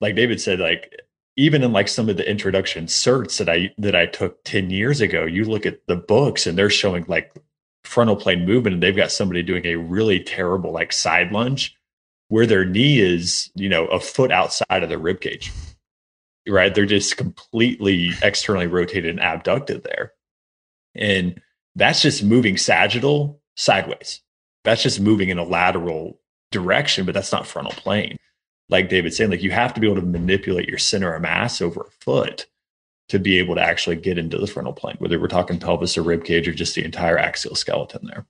like David said, like even in like some of the introduction certs that I took 10 years ago, you look at the books and they're showing like frontal plane movement, and they've got somebody doing a really terrible like side lunge where their knee is, a foot outside of the rib cage. Right? They're just completely externally rotated and abducted there. And that's just moving sagittal sideways. That's just moving in a lateral direction, but that's not frontal plane. Like David's saying, like you have to be able to manipulate your center of mass over a foot to be able to actually get into the frontal plane, whether we're talking pelvis or rib cage or just the entire axial skeleton there.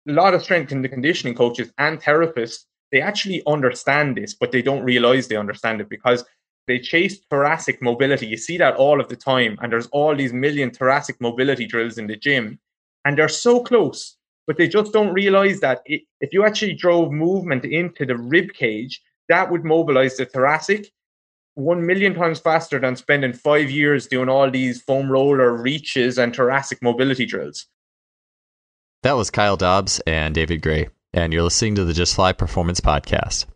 A lot of strength and conditioning coaches and therapists, they actually understand this, but they don't realize they understand it because they chase thoracic mobility. You see that all of the time. And there's all these million thoracic mobility drills in the gym. And they're so close, but they just don't realize that if you actually drove movement into the rib cage, that would mobilize the thoracic 1 million times faster than spending 5 years doing all these foam roller reaches and thoracic mobility drills. That was Kyle Dobbs and David Gray, and you're listening to the Just Fly Performance Podcast.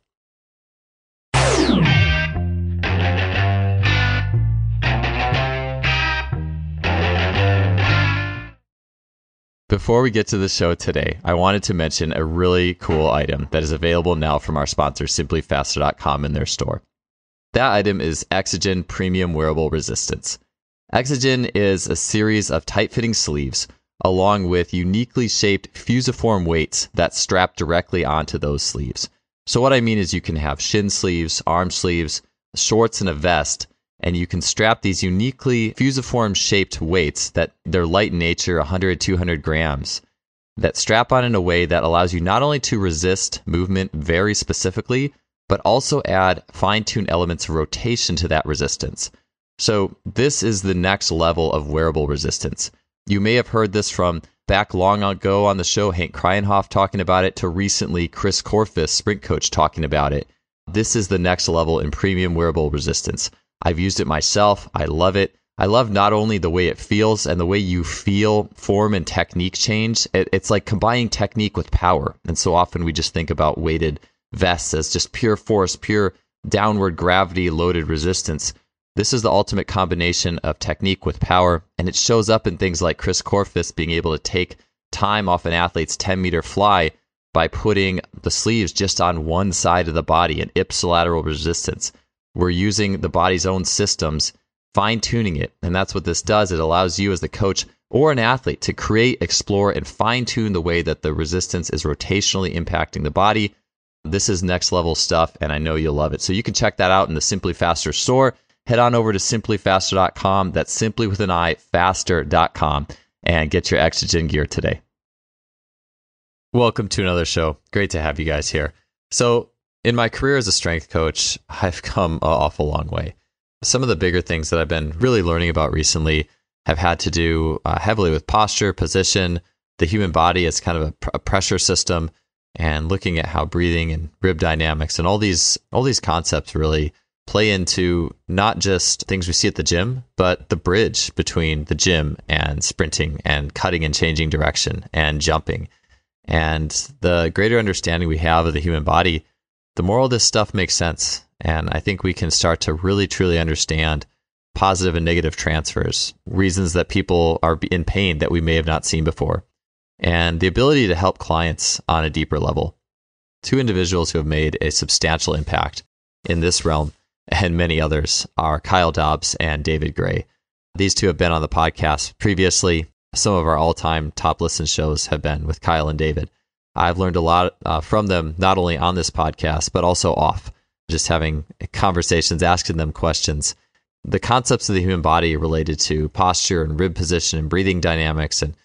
Before we get to the show today, I wanted to mention a really cool item that is available now from our sponsor, simplyfaster.com, in their store. That item is Exogen Premium Wearable Resistance. Exogen is a series of tight-fitting sleeves along with uniquely shaped fusiform weights that strap directly onto those sleeves. So what I mean is you can have shin sleeves, arm sleeves, shorts, and a vest, and you can strap these uniquely fusiform shaped weights that they're light in nature, 100, 200 grams, that strap on in a way that allows you not only to resist movement very specifically, but also add fine-tuned elements of rotation to that resistance. So this is the next level of wearable resistance. You may have heard this from back long ago on the show, Hank Kreinhoff talking about it, to recently Chris Korfist, sprint coach, talking about it. This is the next level in premium wearable resistance. I've used it myself. I love it. I love not only the way it feels and the way you feel form and technique change. It's like combining technique with power. And so often we just think about weighted vests as just pure force, pure downward gravity loaded resistance. This is the ultimate combination of technique with power. And it shows up in things like Chris Korfist being able to take time off an athlete's 10-meter fly by putting the sleeves just on one side of the body, an ipsilateral resistance. We're using the body's own systems, fine-tuning it. And that's what this does. It allows you as the coach or an athlete to create, explore, and fine-tune the way that the resistance is rotationally impacting the body. This is next level stuff, and I know you'll love it. So you can check that out in the Simply Faster store. Head on over to simplyfaster.com. That's simply with an I, faster.com, and get your Exogen gear today. Welcome to another show. Great to have you guys here. So in my career as a strength coach, I've come an awful long way. Some of the bigger things that I've been really learning about recently have had to do heavily with posture, position, the human body as kind of a pressure system, and looking at how breathing and rib dynamics and all these concepts really play into not just things we see at the gym, but the bridge between the gym and sprinting and cutting and changing direction and jumping. And the greater understanding we have of the human body, the more all this stuff makes sense. And I think we can start to really, truly understand positive and negative transfers, reasons that people are in pain that we may have not seen before, and the ability to help clients on a deeper level. Two individuals who have made a substantial impact in this realm and many others are Kyle Dobbs and David Gray. These two have been on the podcast previously. Some of our all-time top listen shows have been with Kyle and David. I've learned a lot from them, not only on this podcast, but also off, just having conversations, asking them questions. The concepts of the human body related to posture and rib position and breathing dynamics and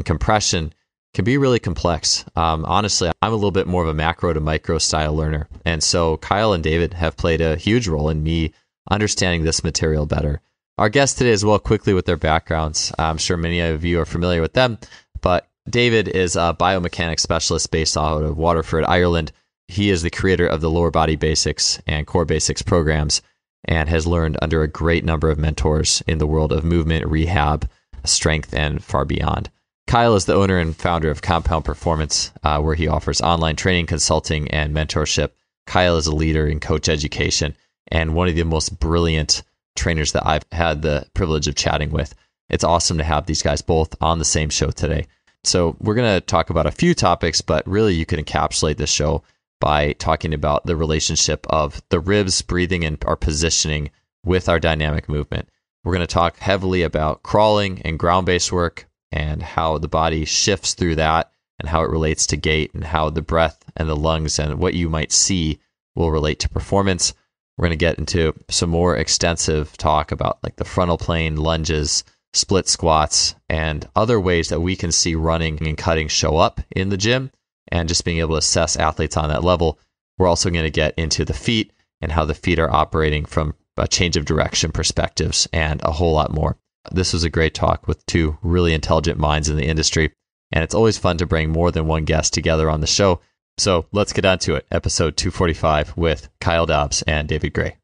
compression can be really complex. Honestly, I'm a little bit more of a macro to micro style learner. And so Kyle and David have played a huge role in me understanding this material better. Our guests today as well, quickly with their backgrounds. I'm sure many of you are familiar with them, but David is a biomechanics specialist based out of Waterford, Ireland. He is the creator of the Lower Body Basics and Core Basics programs and has learned under a great number of mentors in the world of movement, rehab, strength, and far beyond. Kyle is the owner and founder of Compound Performance, where he offers online training, consulting, and mentorship. Kyle is a leader in coach education, and one of the most brilliant trainers that I've had the privilege of chatting with. It's awesome to have these guys both on the same show today. So we're going to talk about a few topics, but really you can encapsulate this show by talking about the relationship of the ribs, breathing, and our positioning with our dynamic movement. We're going to talk heavily about crawling and ground-based work and how the body shifts through that and how it relates to gait and how the breath and the lungs and what you might see will relate to performance. We're going to get into some more extensive talk about like the frontal plane, lunges, split squats, and other ways that we can see running and cutting show up in the gym and just being able to assess athletes on that level. We're also going to get into the feet and how the feet are operating from a change of direction perspectives and a whole lot more. This was a great talk with two really intelligent minds in the industry, and it's always fun to bring more than one guest together on the show. So let's get on to it. Episode 245 with Kyle Dobbs and David Gray.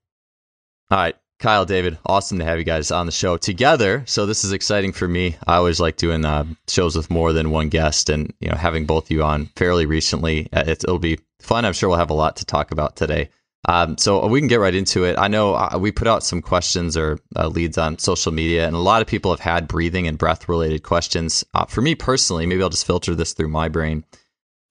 All right, Kyle, David, awesome to have you guys on the show together. So this is exciting for me. I always like doing shows with more than one guest, and having both of you on fairly recently, it'll be fun. I'm sure we'll have a lot to talk about today. So we can get right into it. I know we put out some questions or leads on social media, and a lot of people have had breathing and breath related questions. For me personally, maybe I'll just filter this through my brain,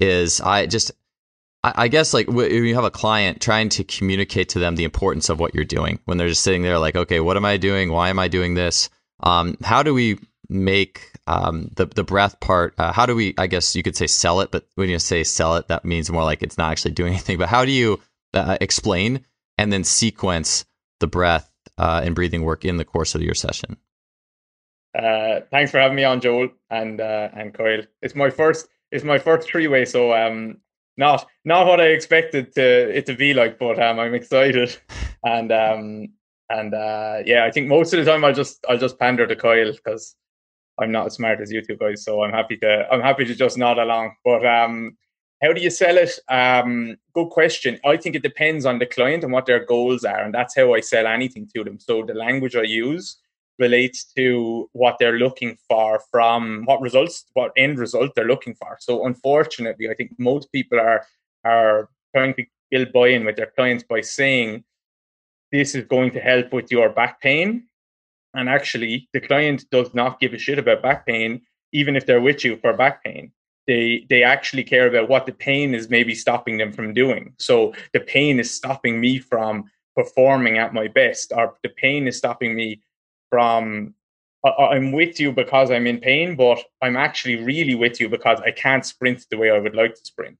is I guess like when you have a client, trying to communicate to them the importance of what you're doing when they're just sitting there like, okay, what am I doing? Why am I doing this? How do we make the breath part, how do we, I guess you could say sell it, but when you say sell it, that means more like it's not actually doing anything. But how do you explain and then sequence the breath and breathing work in the course of your session? Thanks for having me on, Joel and Kyle. It's my first three-way, so not what I expected it to be like, but I'm excited, and yeah, I think most of the time I'll just pander to Kyle because I'm not as smart as you two guys, so I'm happy to just nod along. But how do you sell it? Good question. I think it depends on the client and what their goals are, and that's how I sell anything to them. So the language I use relates to what they're looking for, from what end result they're looking for. So unfortunately, I think most people are trying to build buy-in with their clients by saying this is going to help with your back pain. And actually, the client does not give a shit about back pain, even if they're with you for back pain. They actually care about what the pain is maybe stopping them from doing. So the pain is stopping me from performing at my best, or the pain is stopping me from, I'm with you because I'm in pain, but I'm actually really with you because I can't sprint the way I would like to sprint.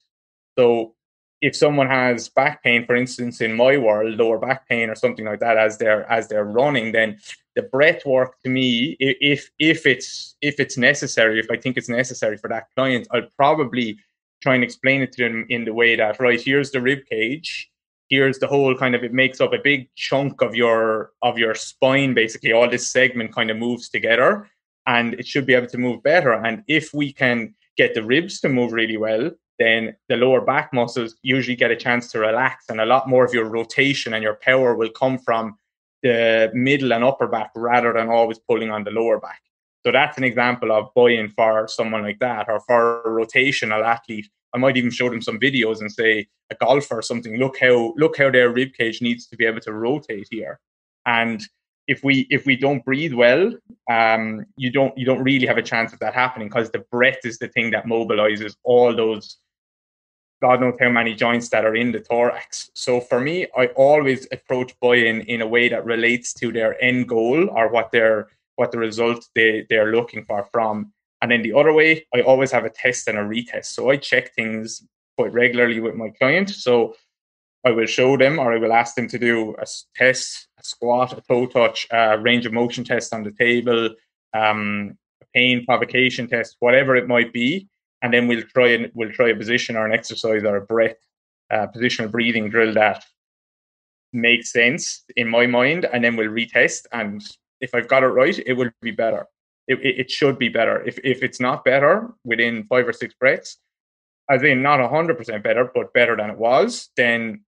So if someone has back pain, for instance, in my world, lower back pain or something like that, as they're running, then the breath work to me, if it's necessary, if I think it's necessary for that client, I'll probably try and explain it to them in the way that, right, here's the rib cage, here's the whole kind of, it makes up a big chunk of your spine, basically. All this segment kind of moves together, and it should be able to move better. And if we can get the ribs to move really well, then the lower back muscles usually get a chance to relax, and a lot more of your rotation and your power will come from the middle and upper back rather than always pulling on the lower back. So that's an example of buy-in for someone like that, or for a rotational athlete. I might even show them some videos and say, a golfer or something, look how their rib cage needs to be able to rotate here. And if we don't breathe well, you don't really have a chance of that happening, because the breath is the thing that mobilizes all those, God knows how many joints that are in the thorax. So for me, I always approach buy-in in a way that relates to their end goal, or what the result they're looking for from. And then the other way, I always have a test and a retest. So I check things quite regularly with my client. So I will show them, or I will ask them to do a test, a squat, a toe touch, a range of motion test on the table, a pain provocation test, whatever it might be. And then we'll try a position or an exercise or a breath, positional breathing drill that makes sense in my mind. And then we'll retest. And if I've got it right, it will be better. It should be better. If it's not better within 5 or 6 breaths, as in not 100% better, but better than it was, then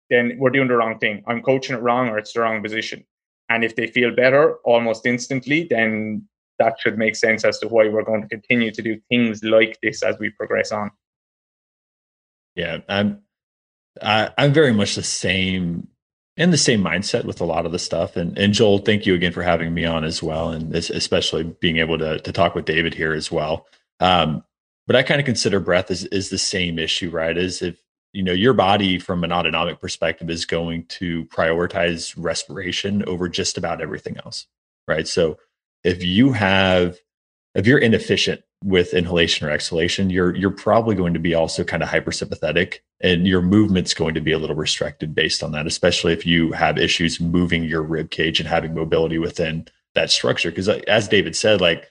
we're doing the wrong thing. I'm coaching it wrong, or it's the wrong position. And if they feel better almost instantly, then that should make sense as to why we're going to continue to do things like this as we progress on. Yeah, I'm very much the same And the same mindset with a lot of the stuff. And Joel, thank you again for having me on as well, and especially being able to talk with David here as well. But I kind of consider breath is the same issue, right? Is if your body from an autonomic perspective is going to prioritize respiration over just about everything else, right? So if you're inefficient with inhalation or exhalation, you're probably going to be also kind of hypersympathetic, and your movement's going to be a little restricted based on that, especially if you have issues moving your rib cage and having mobility within that structure. Because as David said, like,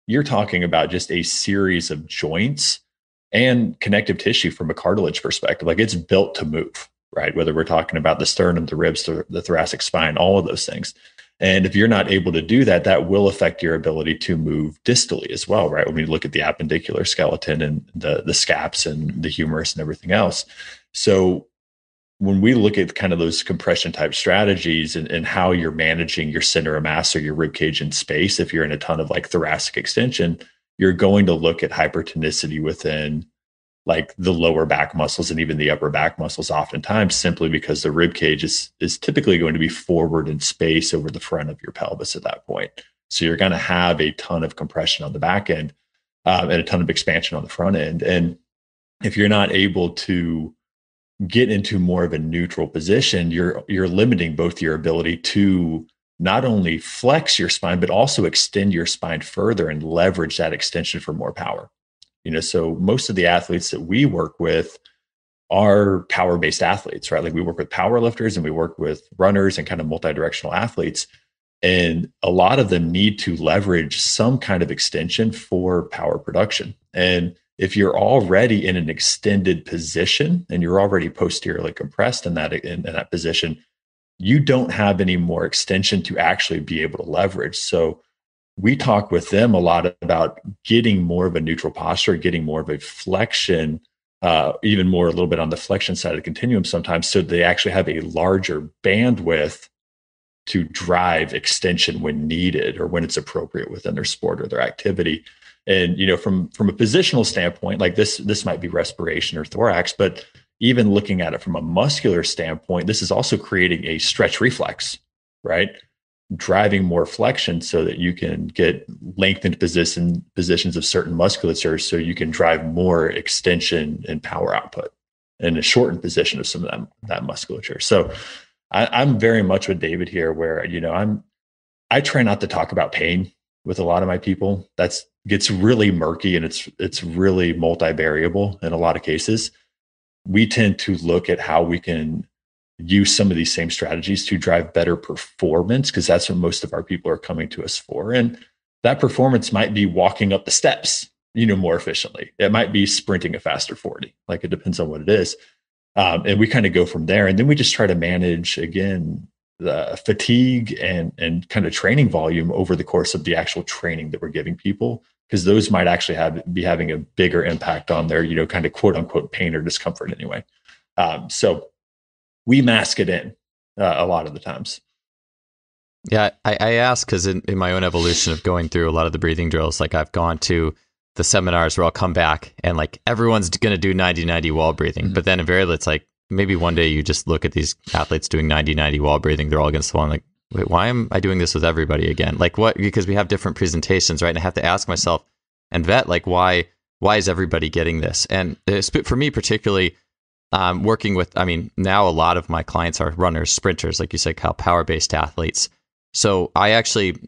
you're talking about just a series of joints and connective tissue from a cartilage perspective. Like, it's built to move, right? Whether we're talking about the sternum, the ribs, the thoracic spine, all of those things. And if you're not able to do that, that will affect your ability to move distally as well, right? When we look at the appendicular skeleton and the scaps and the humerus and everything else. So when we look at kind of those compression type strategies and how you're managing your center of mass or your rib cage in space, if you're in a ton of like thoracic extension, you're going to look at hypertonicity within like the lower back muscles and even the upper back muscles oftentimes, simply because the rib cage is typically going to be forward in space over the front of your pelvis at that point. So you're going to have a ton of compression on the back end and a ton of expansion on the front end. And if you're not able to get into more of a neutral position, you're limiting both your ability to not only flex your spine, but also extend your spine further and leverage that extension for more power. So most of the athletes that we work with are power-based athletes, right? Like, we work with power lifters and we work with runners and kind of multi-directional athletes. And a lot of them need to leverage some kind of extension for power production. And if you're already in an extended position and you're already posteriorly compressed in that position, you don't have any more extension to actually be able to leverage. So we talk with them a lot about getting more of a neutral posture, getting more of a flexion, even more a little bit on the flexion side of the continuum sometimes, so they actually have a larger bandwidth to drive extension when needed or when it's appropriate within their sport or their activity. And from a positional standpoint, like this might be respiration or thorax, but even looking at it from a muscular standpoint, this is also creating a stretch reflex, right? Driving more flexion so that you can get lengthened positions of certain musculature, so you can drive more extension and power output in a shortened position of some of that musculature. So I'm very much with David here, where I try not to talk about pain with a lot of my people. That's gets really murky, and it's really multivariable in a lot of cases. We tend to look at how we can use some of these same strategies to drive better performance, because that's what most of our people are coming to us for. And that performance might be walking up the steps, more efficiently. It might be sprinting a faster 40. Like, it depends on what it is. And we kind of go from there. And then we just try to manage, again, the fatigue and kind of training volume over the course of the actual training that we're giving people, because those might actually be having a bigger impact on their, kind of quote unquote pain or discomfort anyway. So we mask it in a lot of the times. Yeah, I ask because in my own evolution of going through a lot of the breathing drills, like, I've gone to the seminars where I'll come back and like everyone's going to do 90-90 wall breathing. Mm-hmm. But then invariably it's like, maybe one day you just look at these athletes doing 90-90 wall breathing. They're all against the wall. I'm like, wait, why am I doing this with everybody again? Like, what? Because we have different presentations, right? And I have to ask myself and vet, like, why is everybody getting this? And for me particularly, working with, now a lot of my clients are runners, sprinters, like you said, Kyle, power-based athletes. So I actually,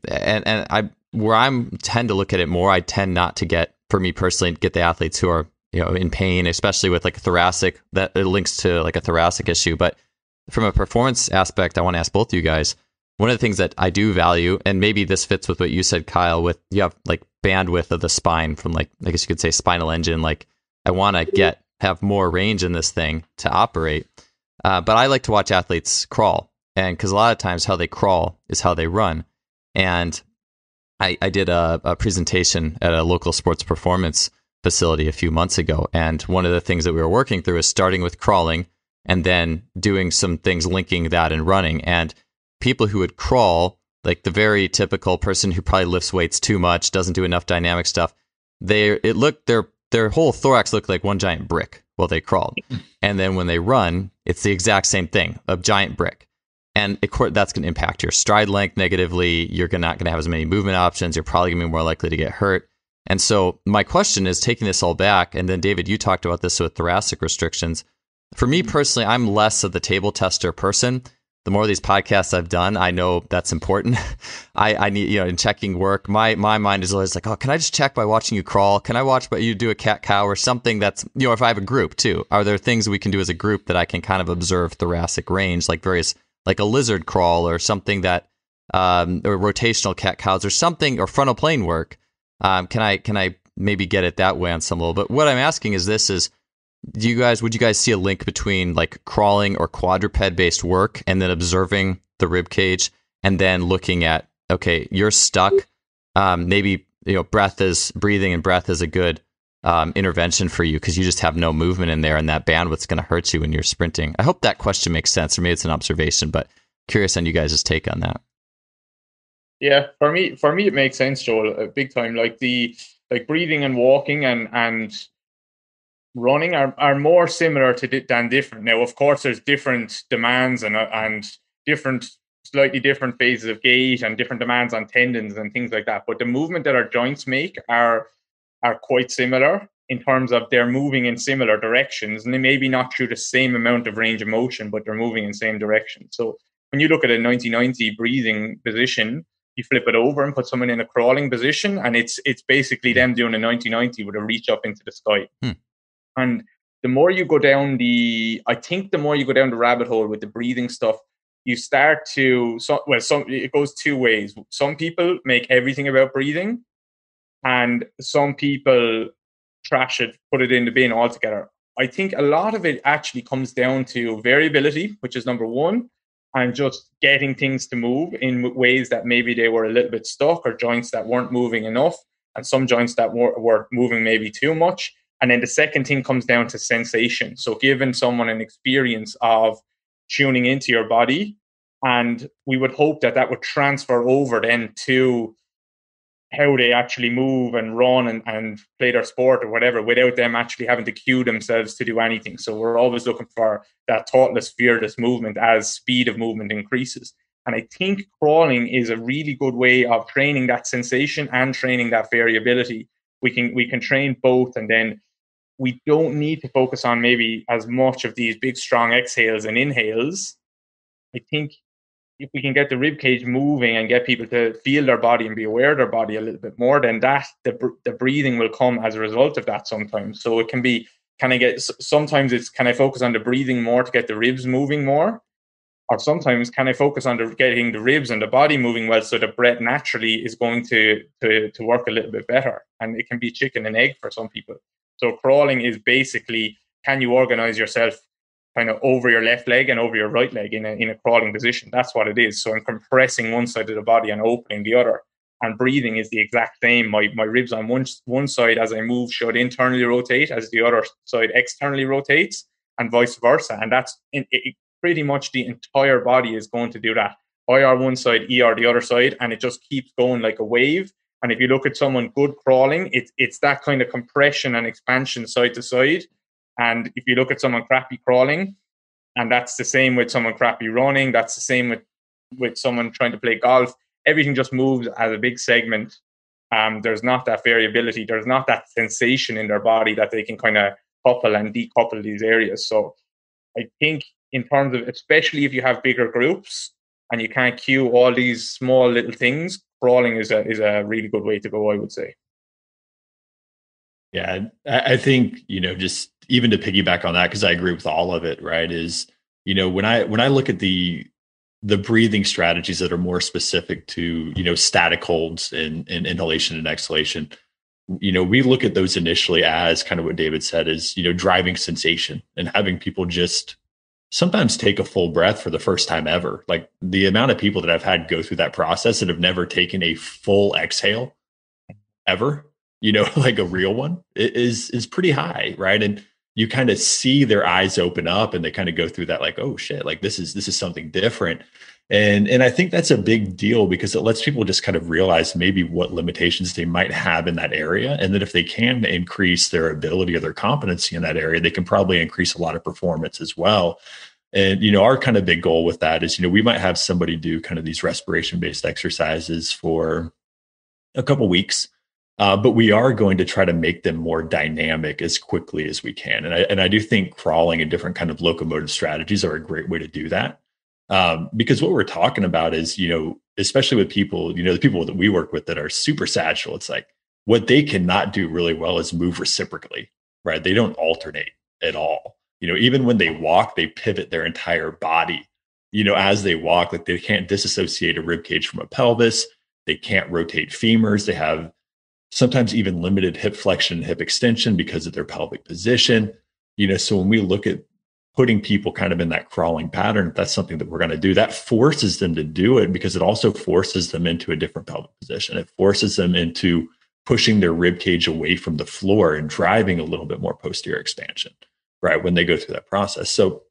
where I'm tend to look at it more, I tend not to get the athletes who are, in pain, especially with like thoracic, that it links to like a thoracic issue. But from a performance aspect, I want to ask both of you guys, one of the things that I do value, and maybe this fits with what you said, Kyle, with you have like bandwidth of the spine from, like, I guess you could say spinal engine. Like, I want to have more range in this thing to operate. But I like to watch athletes crawl. And because a lot of times how they crawl is how they run. And I did a presentation at a local sports performance facility a few months ago. And one of the things that we were working through is starting with crawling and then doing some things linking that and running. And people who would crawl, like the very typical person who probably lifts weights too much, doesn't do enough dynamic stuff, their whole thorax looked like one giant brick while they crawled. And then when they run, it's the exact same thing, a giant brick. And of course, that's going to impact your stride length negatively. You're not going to have as many movement options. You're probably going to be more likely to get hurt. And so my question is, taking this all back, and then David, you talked about this with thoracic restrictions. For me personally, I'm less of the table tester person. The more of these podcasts I've done, I know that's important. I need, in checking work, my mind is always like, oh, can I just check by watching you crawl? Can I watch by you do a cat cow or something that's, if I have a group too, are there things we can do as a group that I can kind of observe thoracic range, like a lizard crawl or something that, or rotational cat cows or something, or frontal plane work? Can I maybe get it that way on some level? But what I'm asking is would you guys see a link between like crawling or quadruped based work and then observing the rib cage and then looking at, okay, you're stuck. Maybe, breathing and breath is a good intervention for you because you just have no movement in there and that bandwidth's going to hurt you when you're sprinting. I hope that question makes sense, or maybe it's an observation, but curious on you guys' take on that. Yeah, for me, it makes sense, Joel, big time. Like breathing and walking and running are more similar than different. Now, of course, there's different demands and different, slightly different phases of gait and different demands on tendons and things like that. But the movement that our joints make are quite similar in terms of they're moving in similar directions, and they maybe not through the same amount of range of motion, but they're moving in the same direction. So when you look at a 90-90 breathing position, you flip it over and put someone in a crawling position, and it's basically them doing a 90-90 with a reach up into the sky. And the more you go down the rabbit hole with the breathing stuff, you start to, it goes two ways. Some people make everything about breathing, and some people trash it, put it in the bin altogether. I think a lot of it actually comes down to variability, which is number one, and just getting things to move in ways that maybe they were a little bit stuck, or joints that weren't moving enough, and some joints that were moving maybe too much. And then the second thing comes down to sensation. So giving someone an experience of tuning into your body, and we would hope that would transfer over then to how they actually move and run and play their sport or whatever, without them actually having to cue themselves to do anything. So we're always looking for that thoughtless, fearless movement as speed of movement increases. And I think crawling is a really good way of training that sensation and training that variability. We can train both, and then we don't need to focus on maybe as much of these big, strong exhales and inhales. I think if we can get the rib cage moving and get people to feel their body and be aware of their body a little bit more, then the breathing will come as a result of that sometimes. So it can be, sometimes it's, can I focus on the breathing more to get the ribs moving more? Or sometimes, can I focus on getting the ribs and the body moving well, so the breath naturally is going to work a little bit better? And it can be chicken and egg for some people. So crawling is basically, can you organize yourself kind of over your left leg and over your right leg in a crawling position? That's what it is. So I'm compressing one side of the body and opening the other. And breathing is the exact same. My ribs on one side as I move should internally rotate as the other side externally rotates, and vice versa. And that's pretty much the entire body is going to do that. IR one side, ER the other side, and it just keeps going like a wave. And if you look at someone good crawling, it's that kind of compression and expansion side to side. And if you look at someone crappy crawling, and that's the same with someone crappy running, that's the same with someone trying to play golf, everything just moves as a big segment. There's not that variability. There's not that sensation in their body that they can kind of couple and decouple these areas. So I think in terms of, especially if you have bigger groups and you can't cue all these small little things, crawling is a really good way to go, I would say. Yeah, I think, just even to piggyback on that, because I agree with all of it, right, is, when I look at the breathing strategies that are more specific to, static holds and inhalation and exhalation, we look at those initially as kind of what David said is, driving sensation and having people just sometimes take a full breath for the first time ever. Like the amount of people that I've had go through that process that have never taken a full exhale ever, like a real one, is pretty high, right? And you kind of see their eyes open up and they kind of go through that like, oh shit, like this is something different. And I think that's a big deal because it lets people just kind of realize maybe what limitations they might have in that area. And that if they can increase their ability or their competency in that area, they can probably increase a lot of performance as well. And, our kind of big goal with that is, we might have somebody do kind of these respiration based exercises for a couple weeks. But we are going to try to make them more dynamic as quickly as we can. And I do think crawling and different kind of locomotive strategies are a great way to do that. Because what we're talking about is, especially with people, the people that we work with that are super sagittal, it's like what they cannot do really well is move reciprocally, right? They don't alternate at all. Even when they walk, they pivot their entire body, as they walk, like they can't disassociate a rib cage from a pelvis. They can't rotate femurs. They have sometimes even limited hip flexion, hip extension because of their pelvic position. So when we look at putting people kind of in that crawling pattern, if that's something that we're going to do, that forces them to do it because it also forces them into a different pelvic position. It forces them into pushing their rib cage away from the floor and driving a little bit more posterior expansion, right? When they go through that process. So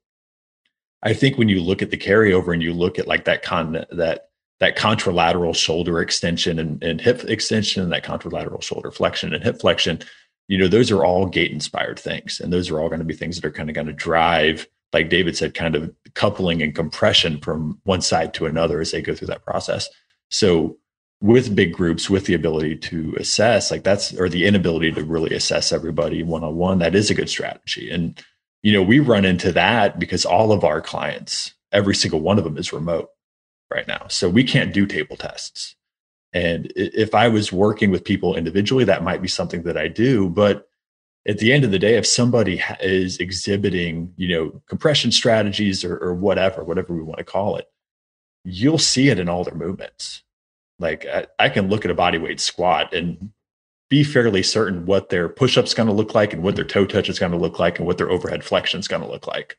I think when you look at the carryover and you look at like that contralateral shoulder extension and hip extension and that contralateral shoulder flexion and hip flexion, those are all gait inspired things. And those are all going to be things that are kind of going to drive, like David said, kind of coupling and compression from one side to another as they go through that process. So with big groups, with the ability to assess or the inability to really assess everybody one-on-one, that is a good strategy. And, we run into that because all of our clients, every single one of them is remote right now. So we can't do table tests. And if I was working with people individually, that might be something that I do. But at the end of the day, if somebody is exhibiting, compression strategies or whatever we want to call it, you'll see it in all their movements. Like I can look at a body weight squat and be fairly certain what their push-up is going to look like and what their toe touch is going to look like and what their overhead flexion is going to look like.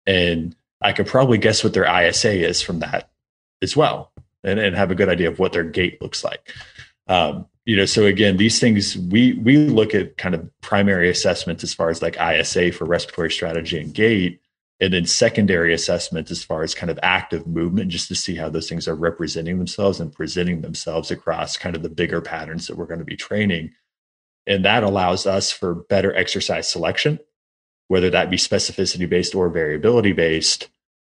And I could probably guess what their ISA is from that as well, and have a good idea of what their gait looks like. So again, these things, we look at kind of primary assessments as far as like ISA for respiratory strategy and gait, and then secondary assessments as far as kind of active movement, just to see how those things are representing themselves and presenting themselves across kind of the bigger patterns that we're going to be training. And that allows us for better exercise selection, whether that be specificity based or variability based,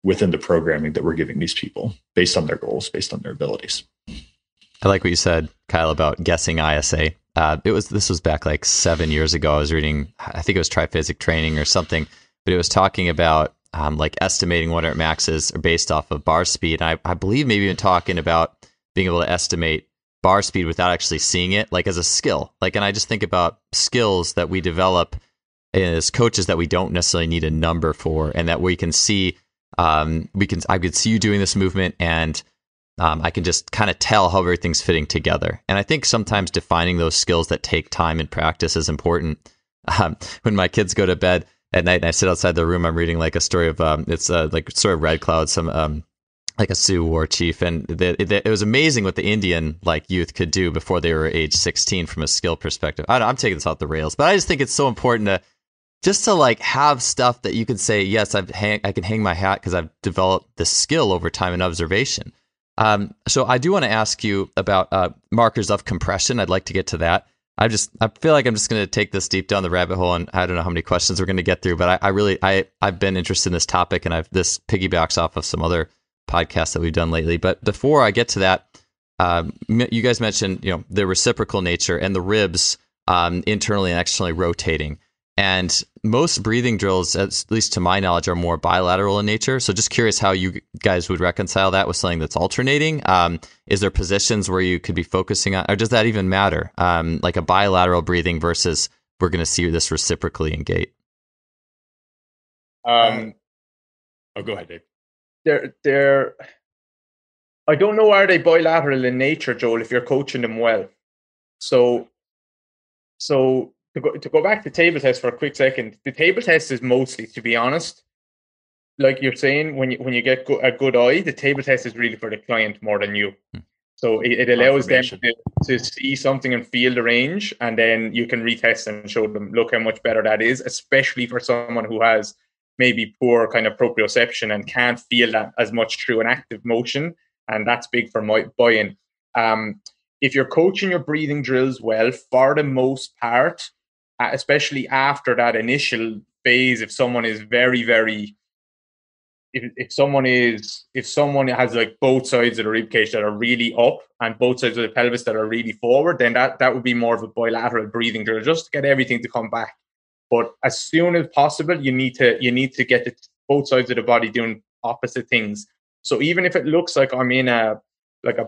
within the programming that we're giving these people based on their goals, based on their abilities. I like what you said, Kyle, about guessing ISA. This was back like 7 years ago. I was reading, I think it was Triphysic Training or something, but it was talking about like estimating what our max is based off of bar speed. And I believe maybe even talking about being able to estimate bar speed without actually seeing it, like as a skill. And I just think about skills that we develop as coaches that we don't necessarily need a number for, and that we can see. I could see you doing this movement, and I can just kind of tell how everything's fitting together. And I think sometimes defining those skills that take time and practice is important. When my kids go to bed at night and I sit outside the room, I'm reading like a story of it's like sort of Red Cloud, some like a Sioux war chief, and it was amazing what the Indian like youth could do before they were age 16 from a skill perspective. I'm taking this off the rails, but I just think it's so important to like have stuff that you can say, yes, I can hang my hat because I've developed this skill over time and observation. So I do want to ask you about markers of compression. I'd like to get to that. I feel like I'm just going to take this deep down the rabbit hole, and I don't know how many questions we're going to get through, but I've been interested in this topic, and this piggybacks off of some other podcasts that we've done lately. But before I get to that, you guys mentioned, the reciprocal nature and the ribs internally and externally rotating. And most breathing drills, at least to my knowledge, are more bilateral in nature. So just curious how you guys would reconcile that with something that's alternating. Is there positions where you could be focusing on, or does that even matter? Like a bilateral breathing versus we're going to see this reciprocally in gait? Go ahead, Dave. They're I don't know, are they bilateral in nature, Joel, if you're coaching them well? So to go back to table test for a quick second, the table test is mostly, to be honest, like you're saying, when you get a good eye, the table test is really for the client more than you. So it allows them to see something and feel the range, and then you can retest and show them, look how much better that is, especially for someone who has maybe poor kind of proprioception and can't feel that as much through an active motion. And that's big for my buy-in. If you're coaching your breathing drills well, for the most part, especially after that initial phase, if someone is very, very if someone has like both sides of the rib cage that are really up and both sides of the pelvis that are really forward, then that would be more of a bilateral breathing drill just to get everything to come back. But as soon as possible, you need to get both sides of the body doing opposite things. So even if it looks like I'm in a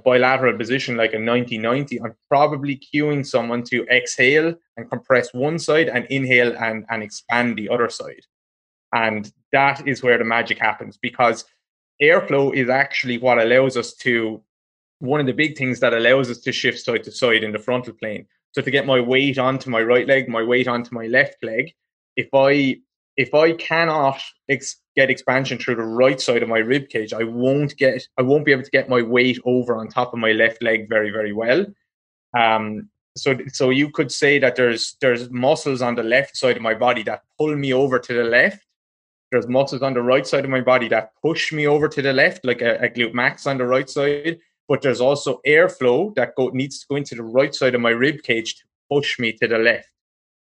bilateral position, like a 90-90, I'm probably cueing someone to exhale and compress one side and inhale and expand the other side. And that is where the magic happens, because airflow is actually what allows us to, one of the big things that allows us to shift side to side in the frontal plane. So to get my weight onto my right leg, my weight onto my left leg, if I cannot get expansion through the right side of my rib cage, I won't be able to get my weight over on top of my left leg very, very well. So you could say that there's muscles on the left side of my body that pull me over to the left. There's muscles on the right side of my body that push me over to the left, like a glute max on the right side. But there's also airflow that needs to go into the right side of my rib cage to push me to the left.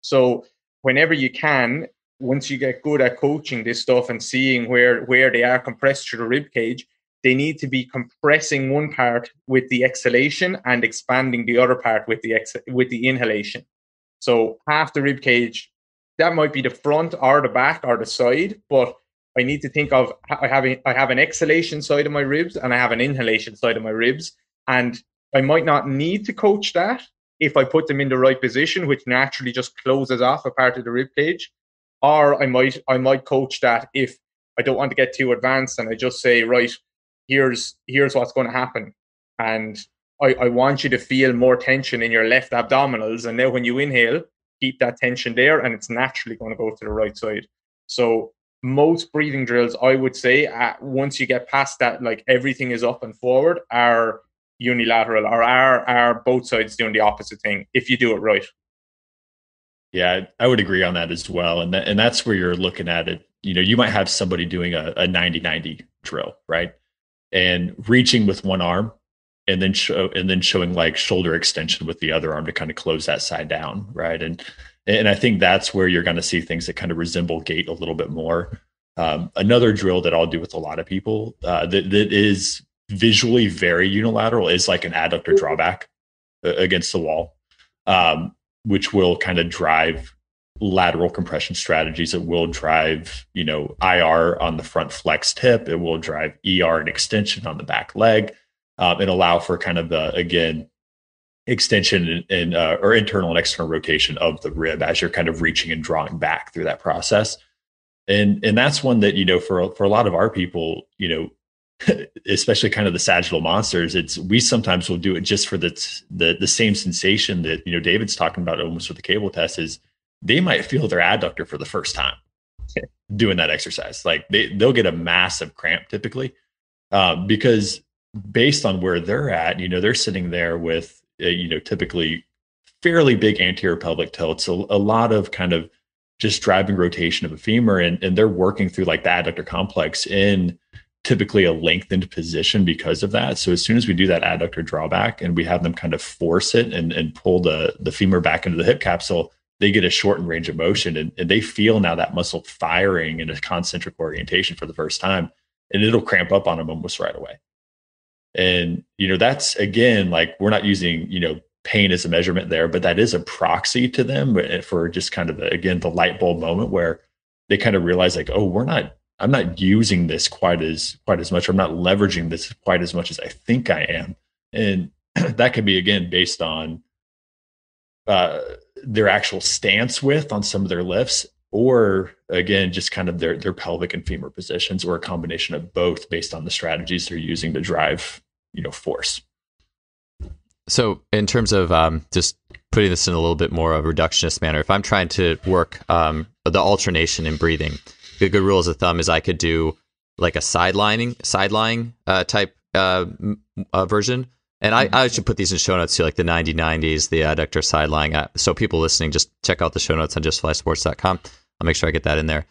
So whenever you can, once you get good at coaching this stuff and seeing where they are compressed through the rib cage, they need to be compressing one part with the exhalation and expanding the other part with the inhalation. So half the rib cage, that might be the front or the back or the side, but I need to think of I have an exhalation side of my ribs and I have an inhalation side of my ribs, and I might not need to coach that if I put them in the right position, which naturally just closes off a part of the rib cage, or I might coach that if I don't want to get too advanced and I just say, right, here's what's going to happen, and I want you to feel more tension in your left abdominals, and now when you inhale, keep that tension there, and it's naturally going to go to the right side. So most breathing drills, I would say, once you get past that, like everything is up and forward, are unilateral, or are both sides doing the opposite thing if you do it right. Yeah, I would agree on that as well. And that's where you're looking at it. You might have somebody doing a 90-90 drill, right? And reaching with one arm and then showing like shoulder extension with the other arm to kind of close that side down, right? And I think that's where you're going to see things that kind of resemble gait a little bit more. Another drill that I'll do with a lot of people that is visually very unilateral is like an adductor drawback against the wall, which will kind of drive lateral compression strategies. It will drive, IR on the front flexed hip. It will drive ER and extension on the back leg. And allow for kind of the, again, extension and or internal and external rotation of the rib as you're kind of reaching and drawing back through that process. And that's one that, for a lot of our people, especially kind of the sagittal monsters, we sometimes will do it just for the same sensation that, David's talking about almost with the cable test, is they might feel their adductor for the first time doing that exercise. Like they'll get a massive cramp typically because based on where they're at, they're sitting there with, typically fairly big anterior pelvic tilts, a lot of kind of just driving rotation of the femur, and they're working through like the adductor complex in typically a lengthened position because of that. So as soon as we do that adductor drawback and we have them kind of force it and pull the femur back into the hip capsule, they get a shortened range of motion and they feel now that muscle firing in a concentric orientation for the first time, and it'll cramp up on them almost right away. And, that's, again, like we're not using, pain as a measurement there, but that is a proxy to them for just kind of, the light bulb moment where they kind of realize like, oh, I'm not using this quite as much. I'm not leveraging this quite as much as I think I am. And that could be, again, based on their actual stance width on some of their lifts, or again, just kind of their pelvic and femur positions, or a combination of both based on the strategies they're using to drive, force. So in terms of just putting this in a little bit more of a reductionist manner, if I'm trying to work the alternation in breathing, the good rule of thumb is I could do like a sideline type version. And I should put these in show notes too, like the 90-90s, the adductor sideline. So people listening, just check out the show notes on justflysports.com. I'll make sure I get that in there.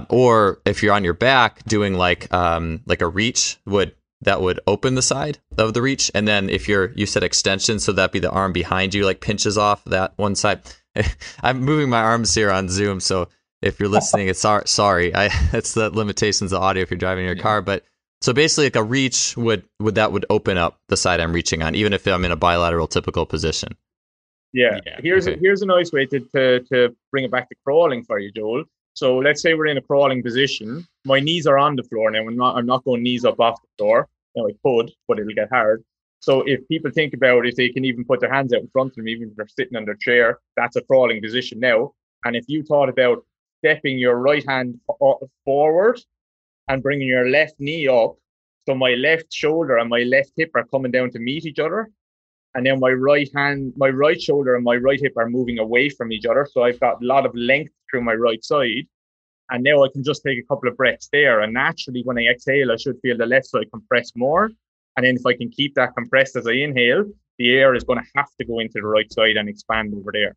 Or if you're on your back doing like a reach that would open the side of the reach. And then if you said extension, so that'd be the arm behind you, like pinches off that one side. I'm moving my arms here on Zoom, so if you're listening, it's sorry. That's the limitations of audio if you're driving your car. But so basically, like a reach would open up the side I'm reaching on, even if I'm in a bilateral typical position. Yeah. Here's a nice way to bring it back to crawling for you, Joel. So let's say we're in a crawling position. My knees are on the floor now. I'm not going knees up off the floor. Now I could, but it'll get hard. So if people think about if they can even put their hands out in front of them, even if they're sitting on their chair, that's a crawling position now. And if you thought about stepping your right hand forward and bringing your left knee up, so my left shoulder and my left hip are coming down to meet each other, and then my right shoulder and my right hip are moving away from each other. So I've got a lot of length through my right side. And now I can just take a couple of breaths there. And naturally, when I exhale, I should feel the left side compress more. And then if I can keep that compressed as I inhale, the air is going to have to go into the right side and expand over there.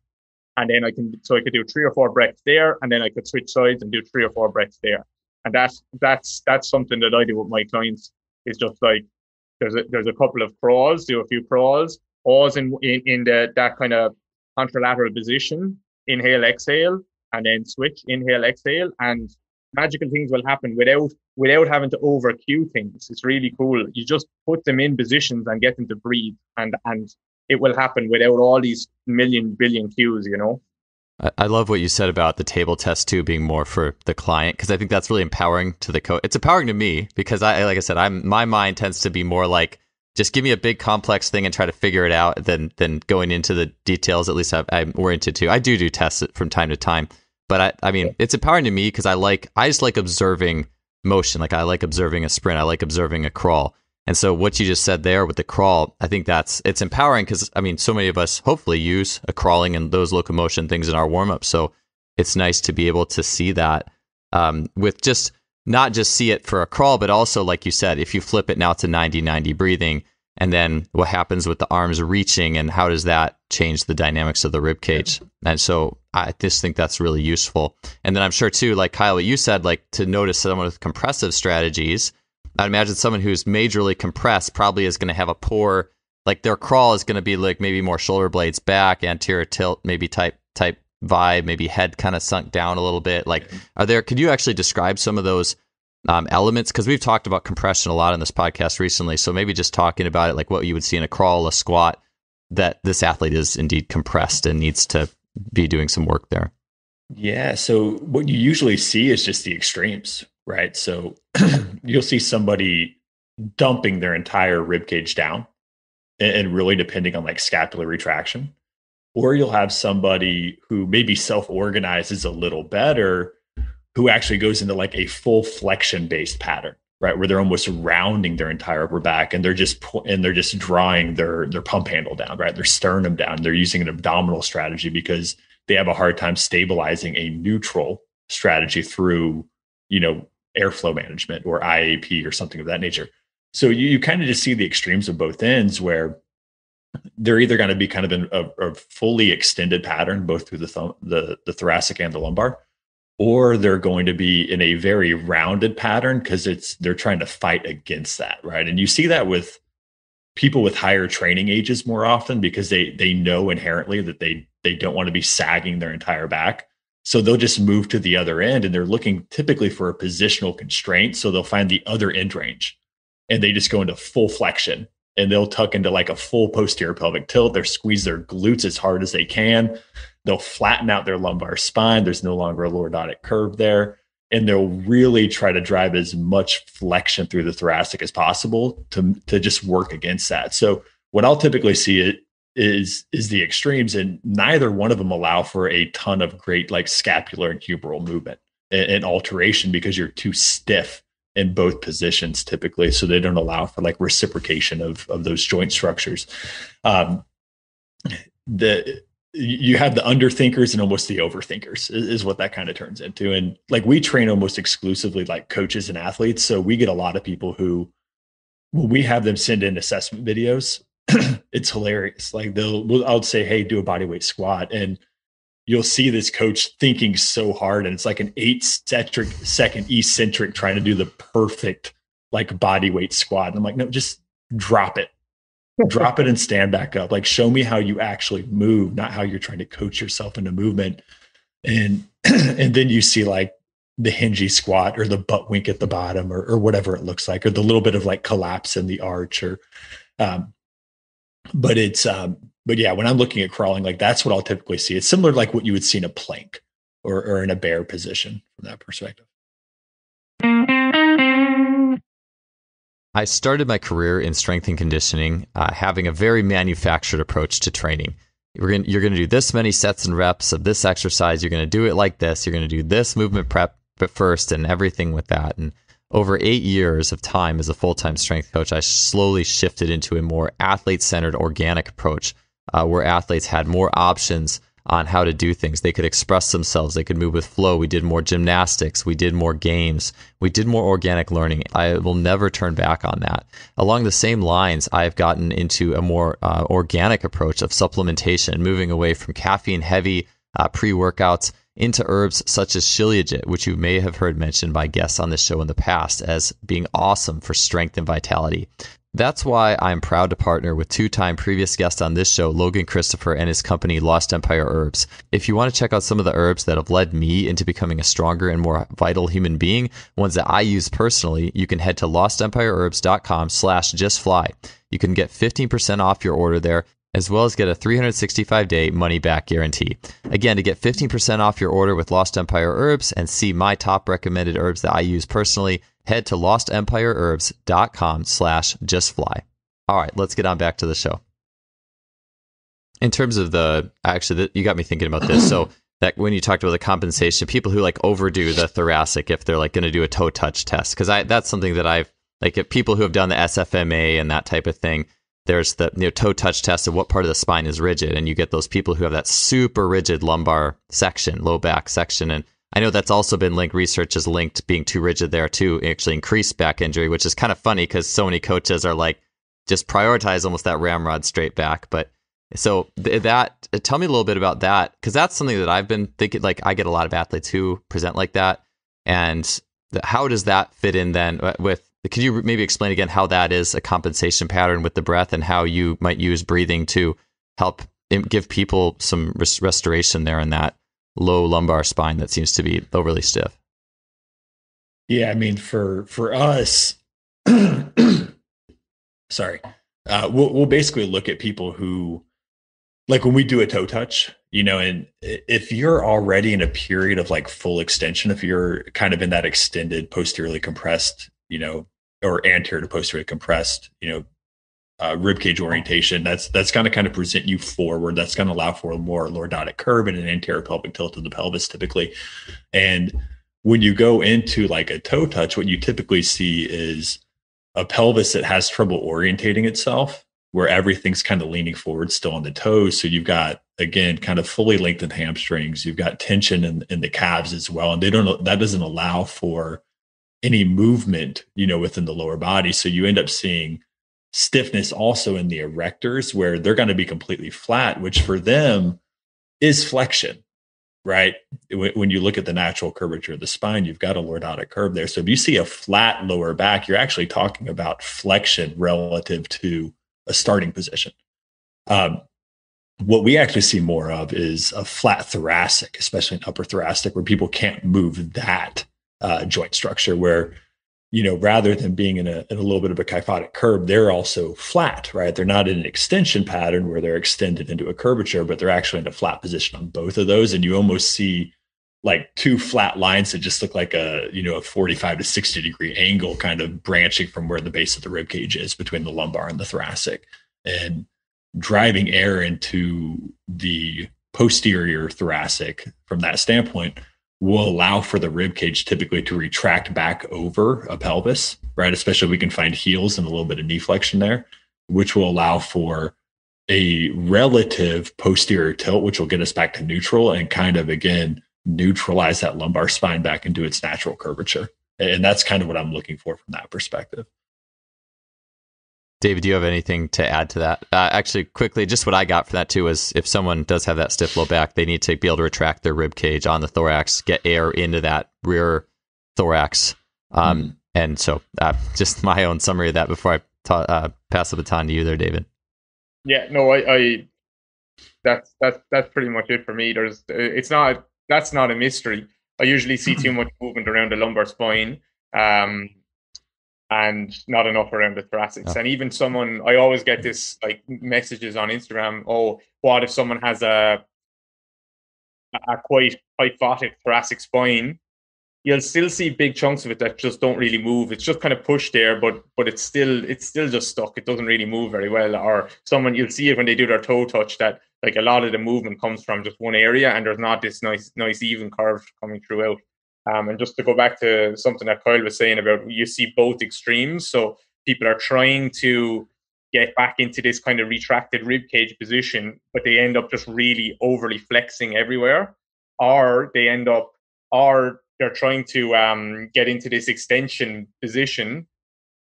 And then I could do 3 or 4 breaths there, and then I could switch sides and do 3 or 4 breaths there. And that's something that I do with my clients. Is just like there's a couple of crawls, do a few crawls, pause in that kind of contralateral position, inhale, exhale, and then switch, inhale, exhale, and magical things will happen without having to over cue things. It's really cool. You just put them in positions and get them to breathe, and it will happen without all these billion cues, you know. I love what you said about the table test too being more for the client, because I think that's really empowering to the coach. It's empowering to me because like I said, my mind tends to be more like, just give me a big complex thing and try to figure it out than going into the details. At least I'm oriented to. I do tests it from time to time, but I mean, it's empowering to me because I just like observing motion. Like I like observing a sprint. I like observing a crawl. And so what you just said there with the crawl, I think it's empowering because, I mean, so many of us hopefully use a crawling and those locomotion things in our warm-up. So it's nice to be able to see that with just not just see it for a crawl, but also, like you said, if you flip it now to 90-90 breathing, and then what happens with the arms reaching and how does that change the dynamics of the rib cage? And so I just think that's really useful. And then I'm sure too, like Kyle, what you said, like to notice someone with compressive strategies, I'd imagine someone who's majorly compressed probably is going to have a poor, like their crawl is going to be like maybe more shoulder blades back, anterior tilt, maybe type vibe, maybe head kind of sunk down a little bit. Like, could you actually describe some of those elements? Because we've talked about compression a lot in this podcast recently. So maybe just talking about it, like what you would see in a crawl, a squat, that this athlete is indeed compressed and needs to be doing some work there. Yeah. So what you usually see is just the extremes, right? So you'll see somebody dumping their entire rib cage down and really depending on like scapular retraction, or you'll have somebody who maybe self-organizes a little better, who actually goes into like a full flexion based pattern, right? Where they're almost rounding their entire upper back and they're just drawing their pump handle down, right? Their sternum down. They're using an abdominal strategy because they have a hard time stabilizing a neutral strategy through, airflow management or IAP or something of that nature. So you kind of just see the extremes of both ends where they're either going to be kind of in a fully extended pattern, both through the thoracic and the lumbar, or they're going to be in a very rounded pattern because they're trying to fight against that, right? And you see that with people with higher training ages more often because they know inherently that they don't want to be sagging their entire back. So they'll just move to the other end and they're looking typically for a positional constraint. So they'll find the other end range and they just go into full flexion and they'll tuck into like a full posterior pelvic tilt. They'll squeeze their glutes as hard as they can. They'll flatten out their lumbar spine. There's no longer a lordotic curve there. And they'll really try to drive as much flexion through the thoracic as possible to just work against that. So what I'll typically see is the extremes, and neither one of them allow for a ton of great like scapular and humeral movement and alteration because you're too stiff in both positions typically. So they don't allow for like reciprocation of those joint structures. You have the underthinkers and almost the overthinkers is what that kind of turns into. And like we train almost exclusively like coaches and athletes. So we get a lot of people who, when we have them send in assessment videos, it's hilarious. Like I'll say, hey, do a bodyweight squat. And you'll see this coach thinking so hard. And it's like an 8-second eccentric trying to do the perfect like bodyweight squat. And I'm like, no, just drop it. Drop it and stand back up. Like, show me how you actually move, not how you're trying to coach yourself into movement. And and then you see like the hingy squat or the butt wink at the bottom or whatever it looks like, or the little bit of like collapse in the arch or um, but it's but yeah, when I'm looking at crawling, like that's what I'll typically see. It's similar to like what you would see in a plank or in a bear position from that perspective. I started my career in strength and conditioning, having a very manufactured approach to training. You're going to do this many sets and reps of this exercise. You're going to do it like this. You're going to do this movement prep first and everything with that. And over 8 years of time as a full-time strength coach, I slowly shifted into a more athlete-centered organic approach where athletes had more options on how to do things. They could express themselves. They could move with flow. We did more gymnastics. We did more games. We did more organic learning. I will never turn back on that. Along the same lines, I've gotten into a more organic approach of supplementation, moving away from caffeine-heavy pre-workouts into herbs such as shilajit, which you may have heard mentioned by guests on this show in the past as being awesome for strength and vitality. That's why I'm proud to partner with two-time previous guest on this show, Logan Christopher, and his company, Lost Empire Herbs. If you want to check out some of the herbs that have led me into becoming a stronger and more vital human being, ones that I use personally, you can head to lostempireherbs.com/justfly. You can get 15% off your order there, as well as get a 365-day money-back guarantee. Again, to get 15% off your order with Lost Empire Herbs and see my top recommended herbs that I use personally, head to lostempireherbs.com/justfly. All right, let's get on back to the show. In terms of you got me thinking about this. So that when you talked about the compensation, people who like overdo the thoracic, if they're like going to do a toe touch test, because that's something that I've like, if people who have done the SFMA and that type of thing, there's the toe touch test of what part of the spine is rigid, and you get those people who have that super rigid lumbar section, low back section, and I know that's also been linked. Research has linked being too rigid there too, actually increased back injury, which is kind of funny because so many coaches are like, just prioritize almost that ramrod straight back. But so that, tell me a little bit about that, because that's something that I've been thinking. Like I get a lot of athletes who present like that, and how does that fit in then with? Could you maybe explain again how that is a compensation pattern with the breath and how you might use breathing to help give people some restoration there in that low lumbar spine that seems to be overly stiff? Yeah, I mean, for us, sorry, we'll basically look at people who, like when we do a toe touch, and if you're already in a period of like full extension, if you're kind of in that extended posteriorly compressed, or anterior to posteriorly compressed, rib cage orientation, that's going to kind of present you forward. That's going to allow for a more lordotic curve and an anterior pelvic tilt of the pelvis typically. And when you go into like a toe touch, what you typically see is a pelvis that has trouble orientating itself, where everything's kind of leaning forward still on the toes. So you've got, again, kind of fully lengthened hamstrings. You've got tension in the calves as well. And that doesn't allow for any movement, within the lower body. So you end up seeing stiffness also in the erectors, where they're going to be completely flat, which for them is flexion, right? When you look at the natural curvature of the spine, you've got a lordotic curve there. So if you see a flat lower back, you're actually talking about flexion relative to a starting position. What we actually see more of is a flat thoracic, especially an upper thoracic, where people can't move that joint structure, where rather than being in a little bit of a kyphotic curve, they're also flat, right? They're not in an extension pattern where they're extended into a curvature, but they're actually in a flat position on both of those. And you almost see like two flat lines that just look like a 45 to 60 degree angle kind of branching from where the base of the rib cage is between the lumbar and the thoracic, and driving air into the posterior thoracic from that standpoint will allow for the rib cage typically to retract back over a pelvis, right? Especially if we can find heels and a little bit of knee flexion there, which will allow for a relative posterior tilt, which will get us back to neutral and kind of, again, neutralize that lumbar spine back into its natural curvature. And that's kind of what I'm looking for from that perspective. David, do you have anything to add to that? Actually, quickly, just what I got from that too is if someone does have that stiff low back, they need to be able to retract their rib cage on the thorax, get air into that rear thorax. And so just my own summary of that before I pass the baton to you there, David. Yeah, no, I that's pretty much it for me. It's not that's not a mystery. I usually see too much movement around the lumbar spine, and not enough around the thoracics. Oh. And even someone, I always get this like messages on Instagram. Oh, what if someone has a quite kyphotic thoracic spine? You'll still see big chunks of it that just don't really move. It's just kind of pushed there, but it's still just stuck. It doesn't really move very well. Or someone, you'll see it when they do their toe touch, that like a lot of the movement comes from just one area, and there's not this nice even curve coming throughout. And just to go back to something that Kyle was saying about, you see both extremes. So people are trying to get back into this kind of retracted rib cage position, but they end up just really overly flexing everywhere, or they're trying to get into this extension position.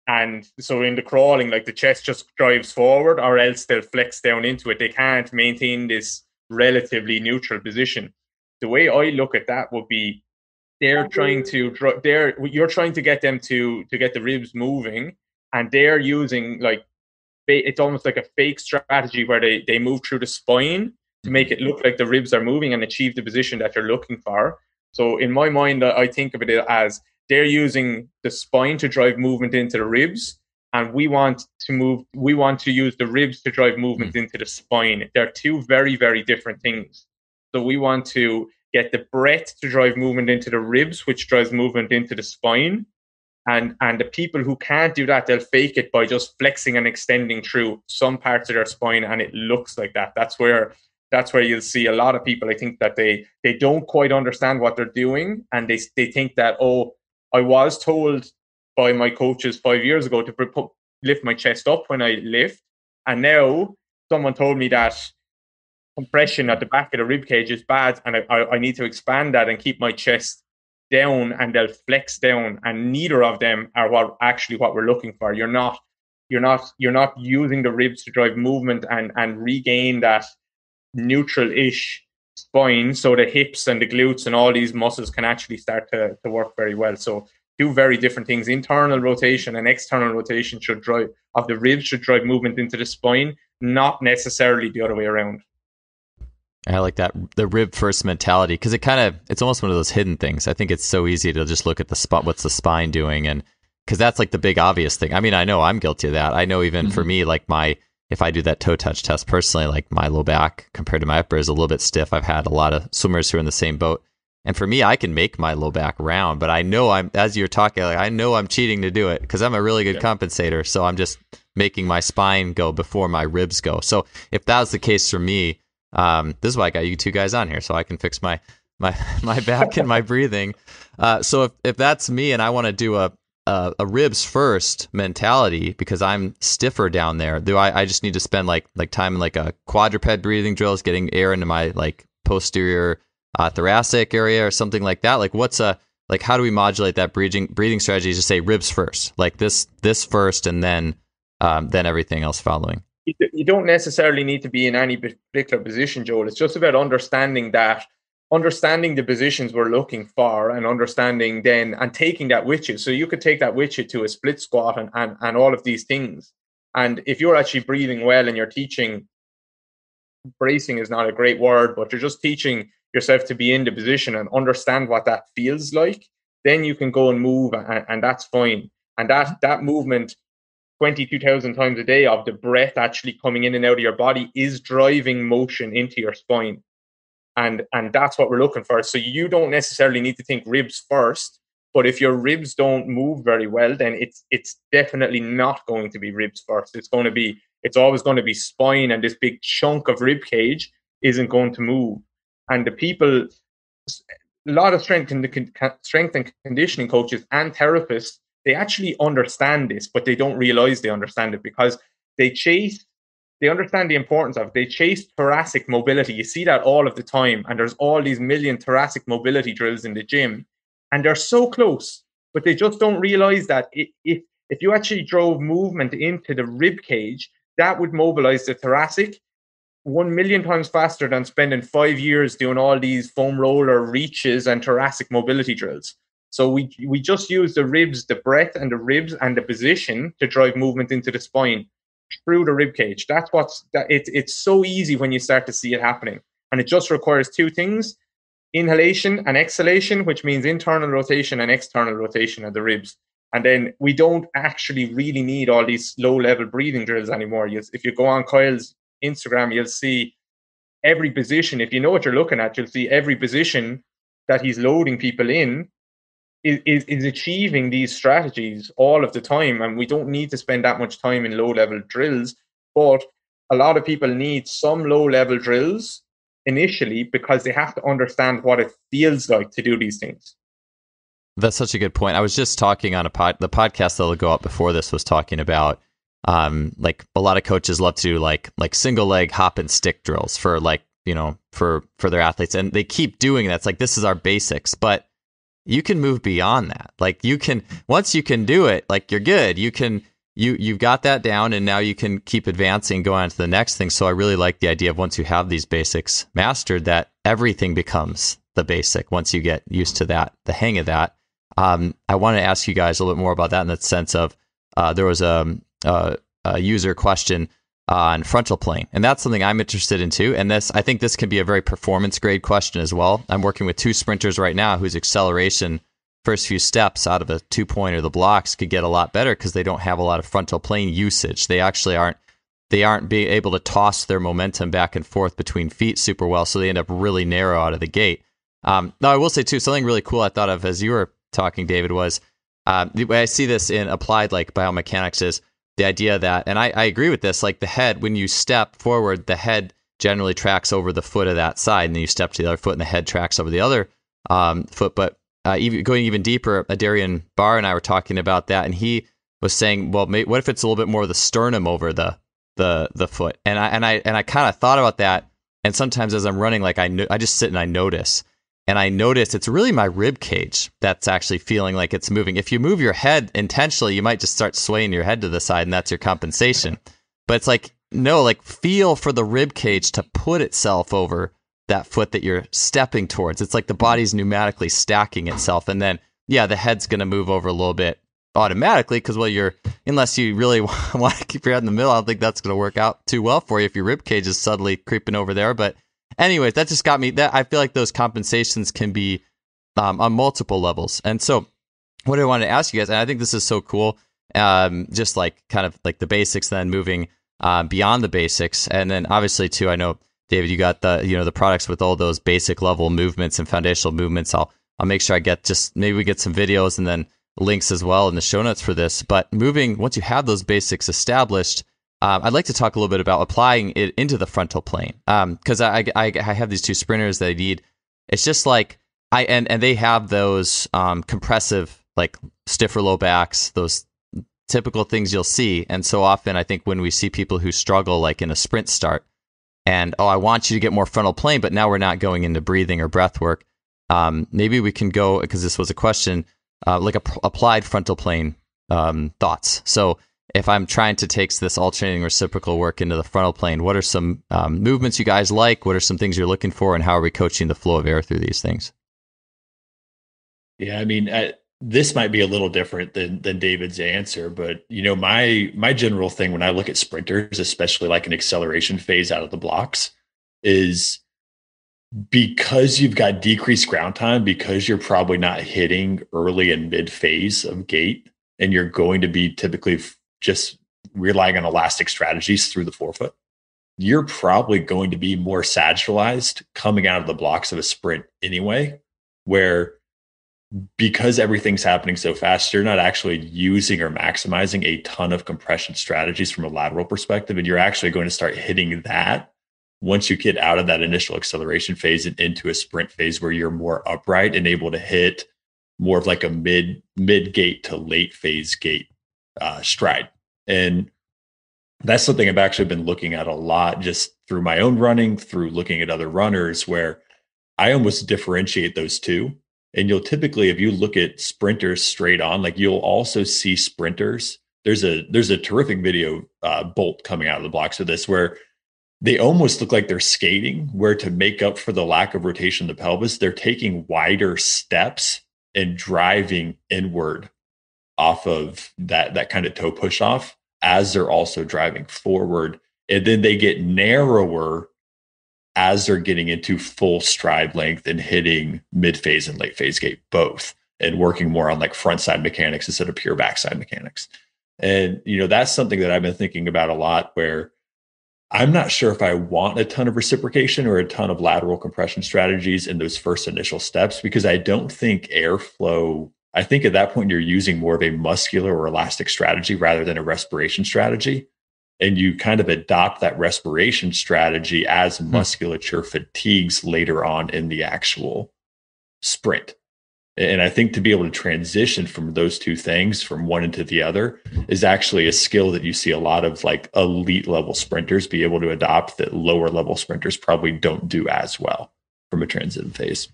And so in the crawling, like the chest just drives forward, or else they'll flex down into it. They can't maintain this relatively neutral position. The way I look at that would be, you're trying to get them to get the ribs moving, and they're using like, it's almost like a fake strategy where they move through the spine to make it look like the ribs are moving and achieve the position that you're looking for. So in my mind, I think of it as they're using the spine to drive movement into the ribs, and we want to use the ribs to drive movement into the spine. They're two very, very different things. So we want to get the breath to drive movement into the ribs, which drives movement into the spine. And the people who can't do that, they'll fake it by just flexing and extending through some parts of their spine, and it looks like that. That's where you'll see a lot of people. I think that they don't quite understand what they're doing, and they think that, oh, I was told by my coaches 5 years ago to lift my chest up when I lift, and now someone told me that compression at the back of the rib cage is bad, and I need to expand that and keep my chest down, and they'll flex down, and neither of them are what we're looking for. You're not using the ribs to drive movement and regain that neutral-ish spine, so the hips and the glutes and all these muscles can actually start to work very well. So two very different things. Internal rotation and external rotation of the ribs should drive movement into the spine, not necessarily the other way around. I like that, the rib first mentality, because it's almost one of those hidden things. I think it's so easy to just look at the spot, what's the spine doing, and because that's like the big obvious thing. I mean, I know I'm guilty of that. I know even for me, like if I do that toe touch test personally, like my low back compared to my upper is a little bit stiff. I've had a lot of swimmers who are in the same boat, and for me, I can make my low back round, but I know as you're talking, like I know I'm cheating to do it because I'm a really good compensator. So I'm just making my spine go before my ribs go. So if that was the case for me, this is why I got you two guys on here, so I can fix my back and my breathing. So if that's me and I want to do a ribs first mentality because I'm stiffer down there, do I just need to spend like time in like a quadruped breathing drills, getting air into my like posterior thoracic area or something like that? Like how do we modulate that breathing strategy to say ribs first, like this first, and then everything else following? You don't necessarily need to be in any particular position, Joel. It's just about understanding the positions we're looking for, and understanding then and taking that with you. So you could take that with you to a split squat and all of these things. And if you're actually breathing well and you're teaching, bracing is not a great word, but you're just teaching yourself to be in the position and understand what that feels like, then you can go and move, and that's fine. And that movement 22,000 times a day of the breath actually coming in and out of your body is driving motion into your spine. And that's what we're looking for. So you don't necessarily need to think ribs first, but if your ribs don't move very well, then it's definitely not going to be ribs first. It's always going to be spine, and this big chunk of rib cage isn't going to move. And a lot of strength and conditioning coaches and therapists, they actually understand this, but they don't realize they understand it because they understand the importance of it. They chase thoracic mobility. You see that all of the time, and there's all these million thoracic mobility drills in the gym, and they're so close, but they just don't realize that if you actually drove movement into the rib cage, that would mobilize the thoracic 1 million times faster than spending 5 years doing all these foam roller reaches and thoracic mobility drills. So we just use the ribs, the breath and the ribs and the position to drive movement into the spine through the rib cage. It's so easy when you start to see it happening. And it just requires two things: inhalation and exhalation, which means internal rotation and external rotation of the ribs. And then we don't actually really need all these low-level breathing drills anymore. If you go on Kyle's Instagram, you'll see every position. If you know what you're looking at, you'll see every position that he's loading people in is achieving these strategies all of the time. And we don't need to spend that much time in low-level drills. But a lot of people need some low-level drills initially because they have to understand what it feels like to do these things. That's such a good point. I was just talking on the podcast that'll go up before this was talking about like a lot of coaches love to do like single leg hop and stick drills for like, you know, for their athletes, and they keep doing that. It's like, this is our basics, but you can move beyond that. Like you can, once you can do it, like you're good. You've got that down, and now you can keep advancing, go on to the next thing. So I really like the idea of once you have these basics mastered, that everything becomes the basic once you get used to that, the hang of that. I want to ask you guys a little bit more about that in the sense of there was a user question on frontal plane, and that's something I'm interested in too. And I think this can be a very performance grade question as well. I'm working with 2 sprinters right now whose acceleration first few steps out of a 2-pointer, the blocks, could get a lot better because they don't have a lot of frontal plane usage. They actually aren't being able to toss their momentum back and forth between feet super well, so they end up really narrow out of the gate. Now, I will say too, something really cool I thought of as you were talking, David, was the way I see this in applied like biomechanics is the idea that, and I agree with this, like the head, when you step forward, the head generally tracks over the foot of that side, and then you step to the other foot and the head tracks over the other foot. But going even deeper, Darian Barr and I were talking about that, and he was saying, well, what if it's a little bit more of the sternum over the foot? And I kind of thought about that, and sometimes as I'm running, like I just sit and I notice. And I notice it's really my rib cage that's actually feeling like it's moving. If you move your head intentionally, you might just start swaying your head to the side, and that's your compensation. But it's like, no, like feel for the rib cage to put itself over that foot that you're stepping towards. It's like the body's pneumatically stacking itself. And then, yeah, the head's going to move over a little bit automatically because, well, unless you really want to keep your head in the middle, I don't think that's going to work out too well for you if your rib cage is suddenly creeping over there. But anyways, that just got me, that I feel like those compensations can be on multiple levels. And so what I wanted to ask you guys, and I think this is so cool, just like kind of like the basics, then moving beyond the basics. And then obviously too, I know, David, you got the products with all those basic level movements and foundational movements. I'll make sure I get maybe we get some videos and then links as well in the show notes for this. But once you have those basics established, I'd like to talk a little bit about applying it into the frontal plane, because I have these 2 sprinters that I need. It's just like and they have those compressive, like stiffer low backs, those typical things you'll see. And so often I think when we see people who struggle like in a sprint start, and I want you to get more frontal plane, but now we're not going into breathing or breath work. Maybe we can go, because this was a question, like applied frontal plane thoughts. So if I'm trying to take this alternating reciprocal work into the frontal plane, what are some movements you guys like? What are some things you're looking for? And how are we coaching the flow of air through these things? Yeah, I mean, this might be a little different than David's answer, but my general thing when I look at sprinters, especially like an acceleration phase out of the blocks, is because you've got decreased ground time, because you're probably not hitting early and mid phase of gait, and you're going to be typically just relying on elastic strategies through the forefoot, you're probably going to be more sagittalized coming out of the blocks of a sprint anyway, where because everything's happening so fast, you're not actually using or maximizing a ton of compression strategies from a lateral perspective. And you're actually going to start hitting that once you get out of that initial acceleration phase and into a sprint phase where you're more upright and able to hit more of like a mid gait to late phase gait stride. And that's something I've actually been looking at a lot just through my own running, through looking at other runners, where I almost differentiate those two. And you'll typically, if you look at sprinters straight on, like you'll also see sprinters. There's a terrific video bolt coming out of the blocks of this where they almost look like they're skating, where to make up for the lack of rotation of the pelvis, they're taking wider steps and driving inward off of that kind of toe push off as they're also driving forward. And then they get narrower as they're getting into full stride length and hitting mid phase and late phase gait both, and working more on like front side mechanics instead of pure backside mechanics. And, that's something that I've been thinking about a lot, where I'm not sure if I want a ton of reciprocation or a ton of lateral compression strategies in those first initial steps, because I don't think airflow, I think at that point you're using more of a muscular or elastic strategy rather than a respiration strategy. And you kind of adopt that respiration strategy as musculature fatigues later on in the actual sprint. And I think to be able to transition from those two things, from one into the other, is actually a skill that you see a lot of like elite level sprinters be able to adopt that lower level sprinters probably don't do as well from a transition phase.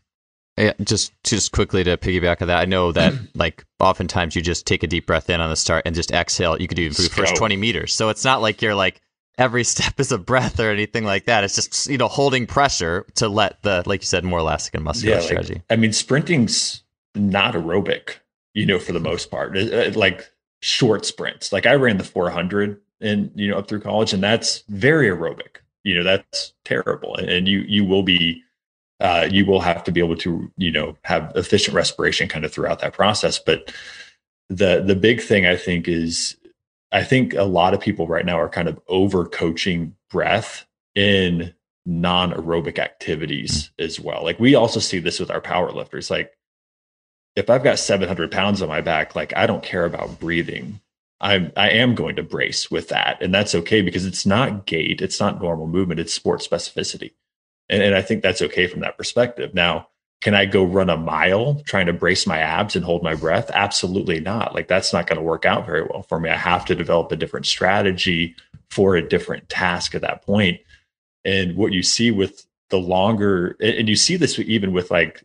Yeah, just quickly to piggyback on that, I know that like oftentimes you just take a deep breath in on the start and just exhale. You could do for the first 20 meters. So it's not like you're like every step is a breath or anything like that. It's just, holding pressure to let the, like you said, more elastic and muscular strategy. Sprinting's not aerobic, for the most part. Like short sprints. Like I ran the 400 and, up through college, and that's very aerobic. That's terrible. And you will be, you will have to be able to, have efficient respiration kind of throughout that process. But the big thing I think is, I think a lot of people right now are kind of over coaching breath in non-aerobic activities as well. Like we also see this with our power lifters. Like if I've got 700 pounds on my back, like I don't care about breathing. I am going to brace with that. And that's okay, because it's not gait. It's not normal movement. It's sport specificity. And I think that's okay from that perspective. Now, can I go run a mile trying to brace my abs and hold my breath? Absolutely not. Like that's not going to work out very well for me. I have to develop a different strategy for a different task at that point. And what you see with the longer, and you see this even with like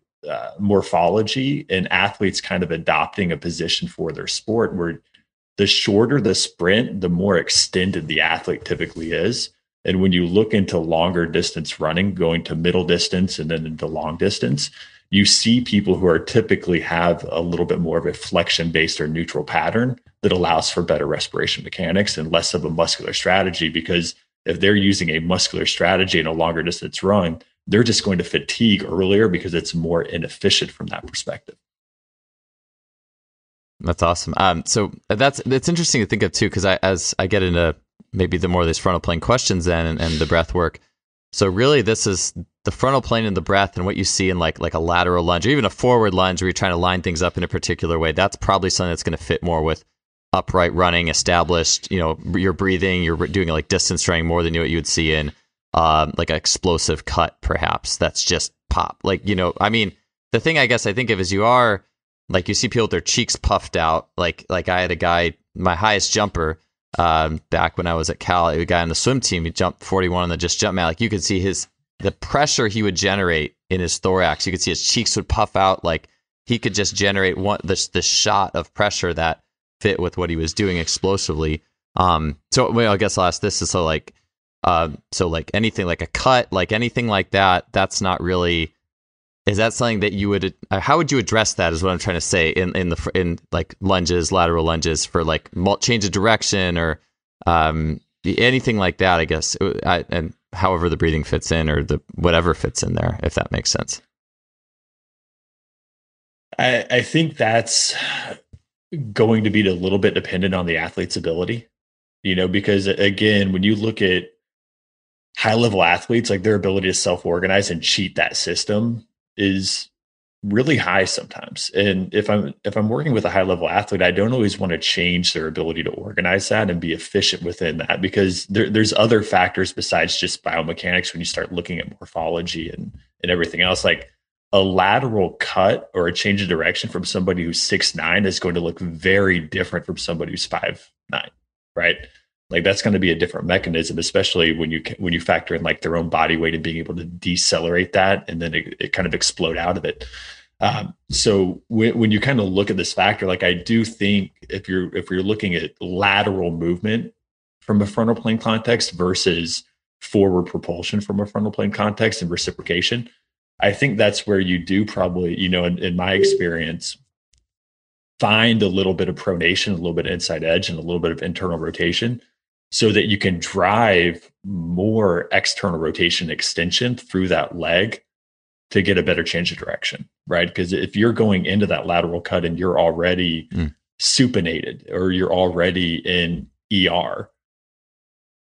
morphology and athletes kind of adopting a position for their sport, where the shorter the sprint, the more extended the athlete typically is. And when you look into longer distance running, going to middle distance and then into long distance, you see people who are typically have a little bit more of a flexion based or neutral pattern that allows for better respiration mechanics and less of a muscular strategy. Because if they're using a muscular strategy in a longer distance run, they're just going to fatigue earlier because it's more inefficient from that perspective. That's awesome. So that's interesting to think of too, because as I get into maybe the more of these frontal plane questions then and the breath work. So really this is the frontal plane and the breath, and what you see in like a lateral lunge or even a forward lunge where you're trying to line things up in a particular way. That's probably something that's going to fit more with upright running, established, you're breathing, you're doing like distance training more than what you would see in like an explosive cut, perhaps. That's just pop. Like, the thing I guess I think of is you are like, you see people with their cheeks puffed out. Like I had a guy, my highest jumper, back when I was at Cal, a guy on the swim team, he jumped 41 on the just jump mat. Like you could see the pressure he would generate in his thorax. You could see his cheeks would puff out. Like he could just generate this shot of pressure that fit with what he was doing explosively. So I guess I'll ask this is so like anything like a cut, like anything like that, that's not really, is that something that you would, how would you address that is what I'm trying to say in like lunges, lateral lunges for like change of direction or anything like that, I guess, and however the breathing fits in or the whatever fits in there, if that makes sense. I think that's going to be a little bit dependent on the athlete's ability, because again, when you look at high level athletes, like their ability to self-organize and cheat that system is really high sometimes. And if I'm working with a high level athlete, I don't always want to change their ability to organize that and be efficient within that, because there's other factors besides just biomechanics when you start looking at morphology and everything else. Like a lateral cut or a change of direction from somebody who's 6'9" is going to look very different from somebody who's 5'9", right? Like that's going to be a different mechanism, especially when you factor in like their own body weight and being able to decelerate that and then it kind of explode out of it. So when you kind of look at this factor, like I do think if you're looking at lateral movement from a frontal plane context versus forward propulsion from a frontal plane context and reciprocation, I think that's where you do probably, in my experience, find a little bit of pronation, a little bit of inside edge, and a little bit of internal rotation so that you can drive more external rotation extension through that leg to get a better change of direction, right? Because if you're going into that lateral cut and you're already supinated or you're already in ER,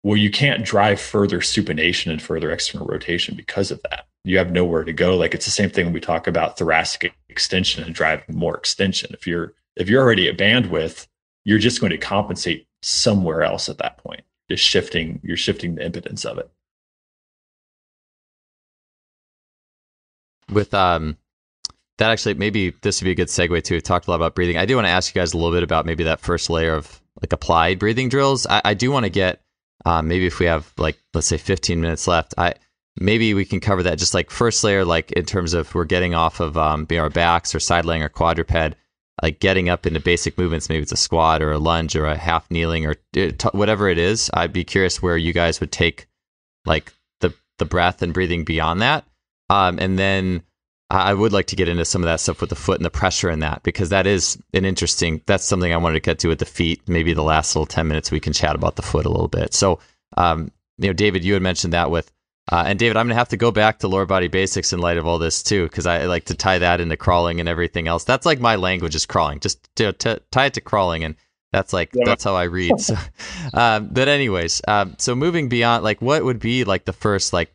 well, you can't drive further supination and further external rotation because of that. You have nowhere to go. Like, it's the same thing when we talk about thoracic extension and driving more extension. If you're already at bandwidth, you're just going to compensate somewhere else at that point. You're shifting the impedance of it. With that, actually, maybe this would be a good segue too. We talked a lot about breathing. I do want to ask you guys a little bit about maybe that first layer of like applied breathing drills. I do want to get maybe if we have like, let's say 15 minutes left, maybe we can cover that just like first layer, like in terms of we're getting off of our backs or side laying or quadruped, like getting up into basic movements. Maybe it's a squat or a lunge or a half kneeling or whatever it is. I'd be curious where you guys would take like the breath and breathing beyond that. And then I would like to get into some of that stuff with the foot and the pressure in that, because that is that's something I wanted to get to with the feet. Maybe the last little 10 minutes we can chat about the foot a little bit. So, David, you had mentioned that with, and David, I'm going to have to go back to lower body basics in light of all this too, because I like to tie that into crawling and everything else. That's like my language is crawling, just to tie it to crawling. And that's like, that's how I read. So, but anyways, so moving beyond, like, what would be like the first, like,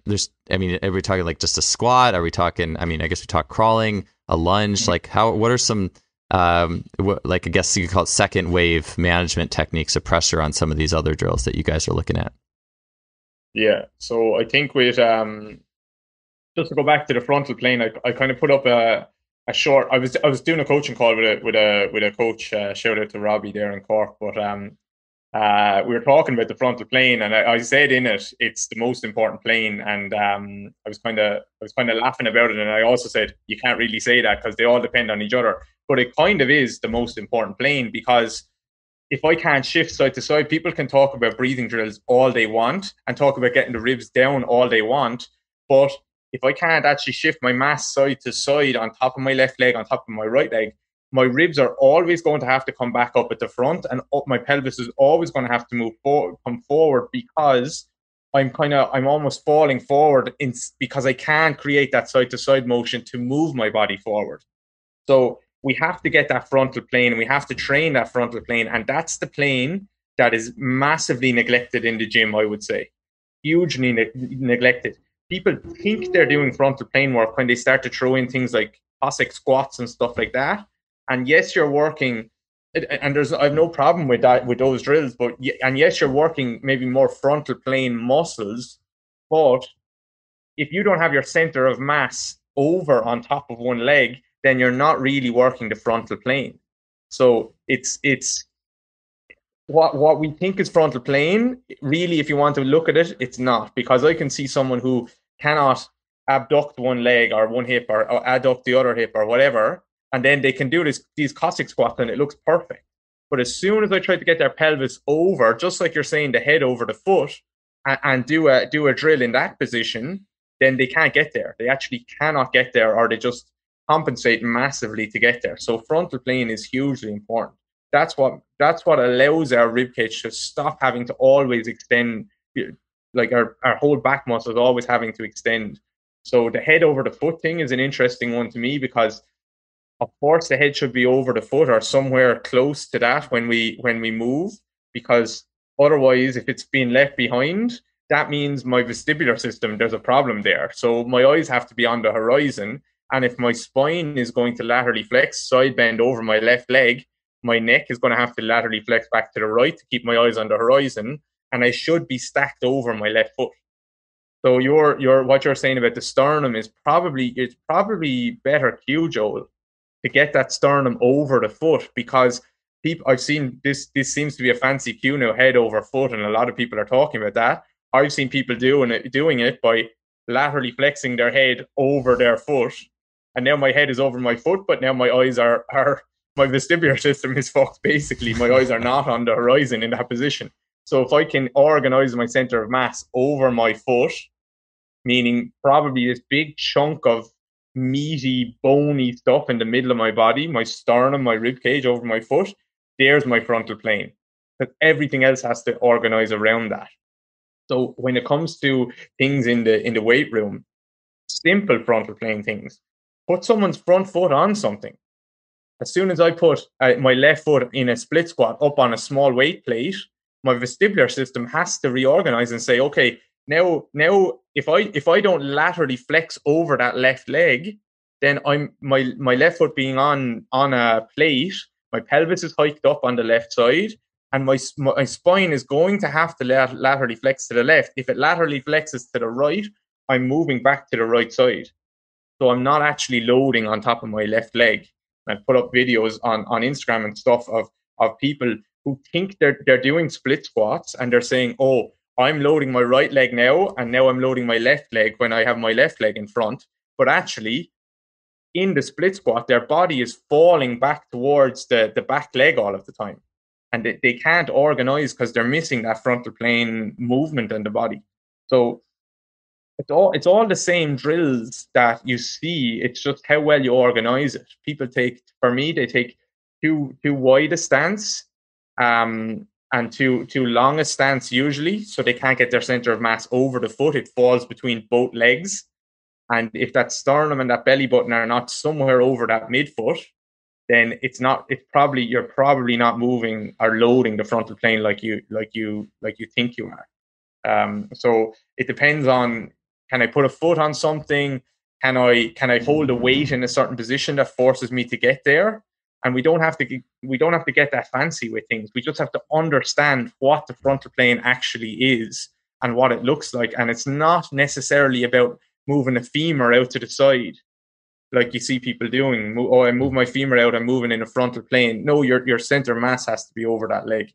are we talking like just a squat? Are we talking, I guess we talk crawling, a lunge, like what are some, like, I guess you could call it second wave management techniques of pressure on some of these other drills that you guys are looking at? Yeah. So I think with, just to go back to the frontal plane, I kind of put up a short. I was doing a coaching call with a coach. Shout out to Robbie there in Cork. But we were talking about the frontal plane, and I said in it, it's the most important plane. And I was kind of laughing about it, and I also said you can't really say that because they all depend on each other. But it kind of is the most important plane, because if I can't shift side to side, people can talk about breathing drills all they want and talk about getting the ribs down all they want, but if I can't actually shift my mass side to side on top of my left leg, on top of my right leg, my ribs are always going to have to come back up at the front, and my pelvis is always going to have to come forward, because I'm almost falling forward because I can't create that side to side motion to move my body forward. So we have to get that frontal plane, and we have to train that frontal plane, and that's the plane that is massively neglected in the gym, I would say. Hugely neglected. People think they're doing frontal plane work when they start to throw in things like Cossack squats and stuff like that. And yes, you're working, and I have no problem with that, with those drills, and yes, you're working maybe more frontal plane muscles, but if you don't have your center of mass over on top of one leg, then you're not really working the frontal plane. So it's what we think is frontal plane, really, if you want to look at it, it's not, because I can see someone who cannot abduct one leg or one hip or adduct the other hip or whatever, and then they can do these Cossack squats and it looks perfect. But as soon as I try to get their pelvis over, just like you're saying, the head over the foot, and do a drill in that position, then they can't get there. They actually cannot get there, or they just compensate massively to get there. So frontal plane is hugely important. That's what allows our ribcage to stop having to always extend, like our whole back muscles always having to extend. So the head over the foot thing is an interesting one to me, because of course the head should be over the foot or somewhere close to that when we move, because otherwise, if it's being left behind, that means my vestibular system, there's a problem there. So my eyes have to be on the horizon, and if my spine is going to laterally flex, side bend over my left leg, my neck is going to have to laterally flex back to the right to keep my eyes on the horizon, and I should be stacked over my left foot. So what you're saying about the sternum is probably better cue, Joel, to get that sternum over the foot, because I've seen this seems to be a fancy cue now, head over foot, and a lot of people are talking about that. I've seen people doing it by laterally flexing their head over their foot, and now my head is over my foot, but now my eyes are my vestibular system is fucked, basically. My eyes are not on the horizon in that position. So if I can organize my center of mass over my foot, meaning probably this big chunk of meaty, bony stuff in the middle of my body, my sternum, my rib cage over my foot, there's my frontal plane. because everything else has to organize around that. So when it comes to things in the weight room, simple frontal plane things, put someone's front foot on something. As soon as I put my left foot in a split squat up on a small weight plate, my vestibular system has to reorganize and say, okay, now if I don't laterally flex over that left leg, then my left foot being on a plate, my pelvis is hiked up on the left side, and my spine is going to have to laterally flex to the left. If it laterally flexes to the right, I'm moving back to the right side. So I'm not actually loading on top of my left leg. I put up videos on Instagram and stuff of people who think they're doing split squats and they're saying, oh, I'm loading my right leg now, and now I'm loading my left leg when I have my left leg in front. But actually, in the split squat, their body is falling back towards the back leg all of the time. And they can't organize because they're missing that frontal plane movement in the body. So it's all the same drills that you see. It's just how well you organize it. People they take too wide a stance, and too long a stance usually, so they can't get their center of mass over the foot. It falls between both legs, and if that sternum and that belly button are not somewhere over that midfoot, then you're probably not moving or loading the frontal plane like you think you are. So it depends on, can I put a foot on something? Can I hold a weight in a certain position that forces me to get there? And we don't have to get that fancy with things. We just have to understand what the frontal plane actually is and what it looks like. And it's not necessarily about moving a femur out to the side, like you see people doing. Oh, I move my femur out, I'm moving in a frontal plane. No, your center mass has to be over that leg.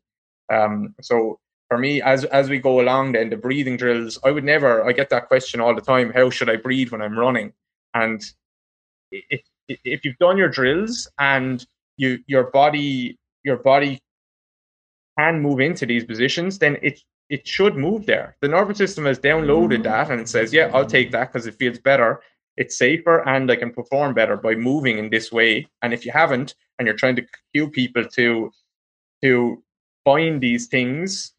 So for me, as we go along, then the breathing drills, I get that question all the time: how should I breathe when I'm running? And if you've done your drills and your body can move into these positions, then it should move there. The nervous system has downloaded that and it says, yeah, I'll take that because it feels better, it's safer, and I can perform better by moving in this way. And if you haven't, and you're trying to cue people to find these things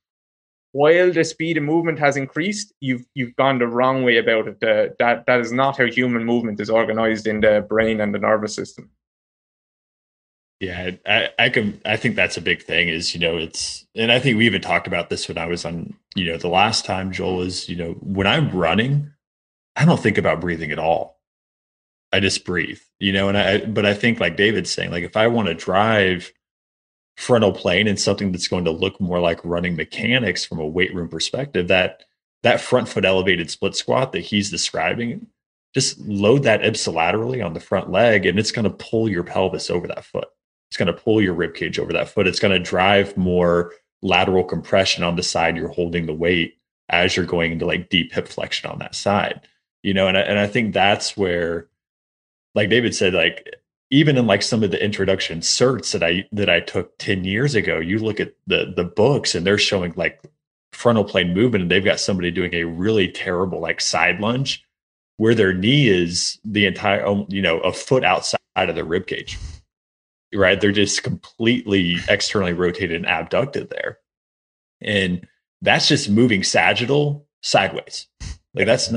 while the speed of movement has increased, you've gone the wrong way about it. That is not how human movement is organized in the brain and the nervous system. Yeah, I think that's a big thing is, and I think we even talked about this when I was on, the last time, Joel, is, when I'm running, I don't think about breathing at all. I just breathe, but I think, like David's saying, like if I want to drive frontal plane and something that's going to look more like running mechanics from a weight room perspective, that front foot elevated split squat that he's describing, just load that ipsilaterally on the front leg, and it's going to pull your pelvis over that foot. It's going to pull your rib cage over that foot. It's going to drive more lateral compression on the side you're holding the weight as you're going into like deep hip flexion on that side, and I think that's where, like David said, like even in like some of the introduction certs that I took 10 years ago, you look at the books and they're showing like frontal plane movement, and they've got somebody doing a really terrible like side lunge where their knee is the entire, a foot outside of the rib cage, right? They're just completely externally rotated and abducted there. And that's just moving sagittal sideways. Like that's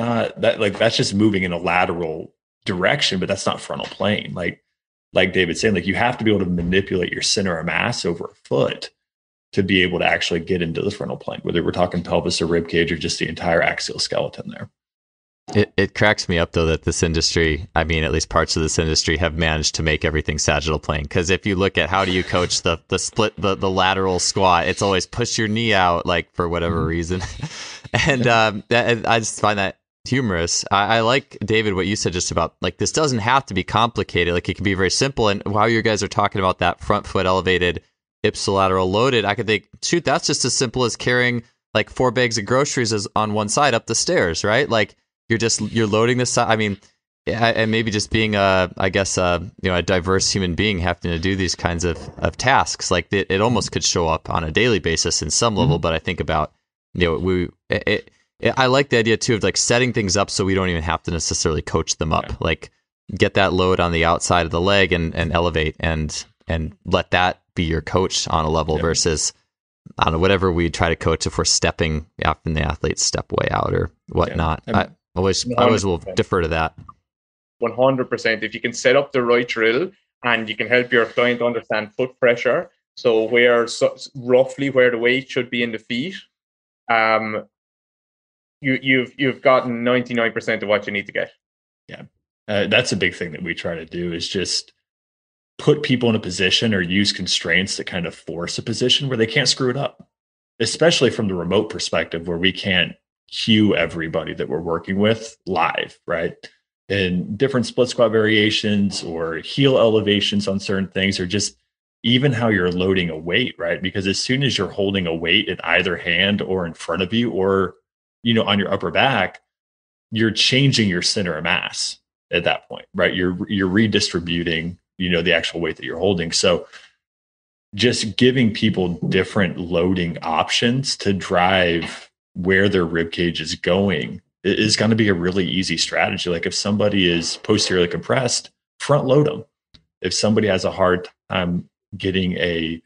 just moving in a lateral direction, but that's not frontal plane. Like David's saying, like you have to be able to manipulate your center of mass over a foot to be able to actually get into the frontal plane, whether we're talking pelvis or rib cage or just the entire axial skeleton there. It cracks me up though that this industry, I mean, at least parts of this industry have managed to make everything sagittal plane. Because if you look at how do you coach the split, the lateral squat, it's always push your knee out, like for whatever reason. And I just find that humorous. I like, David, what you said just about like this doesn't have to be complicated. Like it can be very simple. And while you guys are talking about that front foot elevated, ipsilateral loaded, I could think, shoot, that's just as simple as carrying like 4 bags of groceries on one side up the stairs, right? Like you're loading this side. I mean, and maybe just being a diverse human being having to do these kinds of tasks, like it almost could show up on a daily basis in some level. But I think about, I like the idea too of like setting things up so we don't even have to necessarily coach them up. Yeah. Like get that load on the outside of the leg and elevate and let that be your coach on a level versus I don't know, whatever we try to coach, if we're stepping after the athletes step way out or whatnot. Yeah. I always will defer to that. 100%. If you can set up the right drill and you can help your client understand foot pressure, so roughly where the weight should be in the feet, you've gotten 99% of what you need to get. Yeah, that's a big thing that we try to do, is just put people in a position or use constraints that kind of force a position where they can't screw it up, especially from the remote perspective, where we can't cue everybody that we're working with live, right? And different split squat variations or heel elevations on certain things, or just even how you're loading a weight, right? Because as soon as you're holding a weight in either hand or in front of you, or, you know, on your upper back, you're changing your center of mass at that point, right? You're redistributing, you know, the actual weight that you're holding. So just giving people different loading options to drive where their rib cage is going is going to be a really easy strategy. Like if somebody is posteriorly compressed, front load them. If somebody has a hard time getting a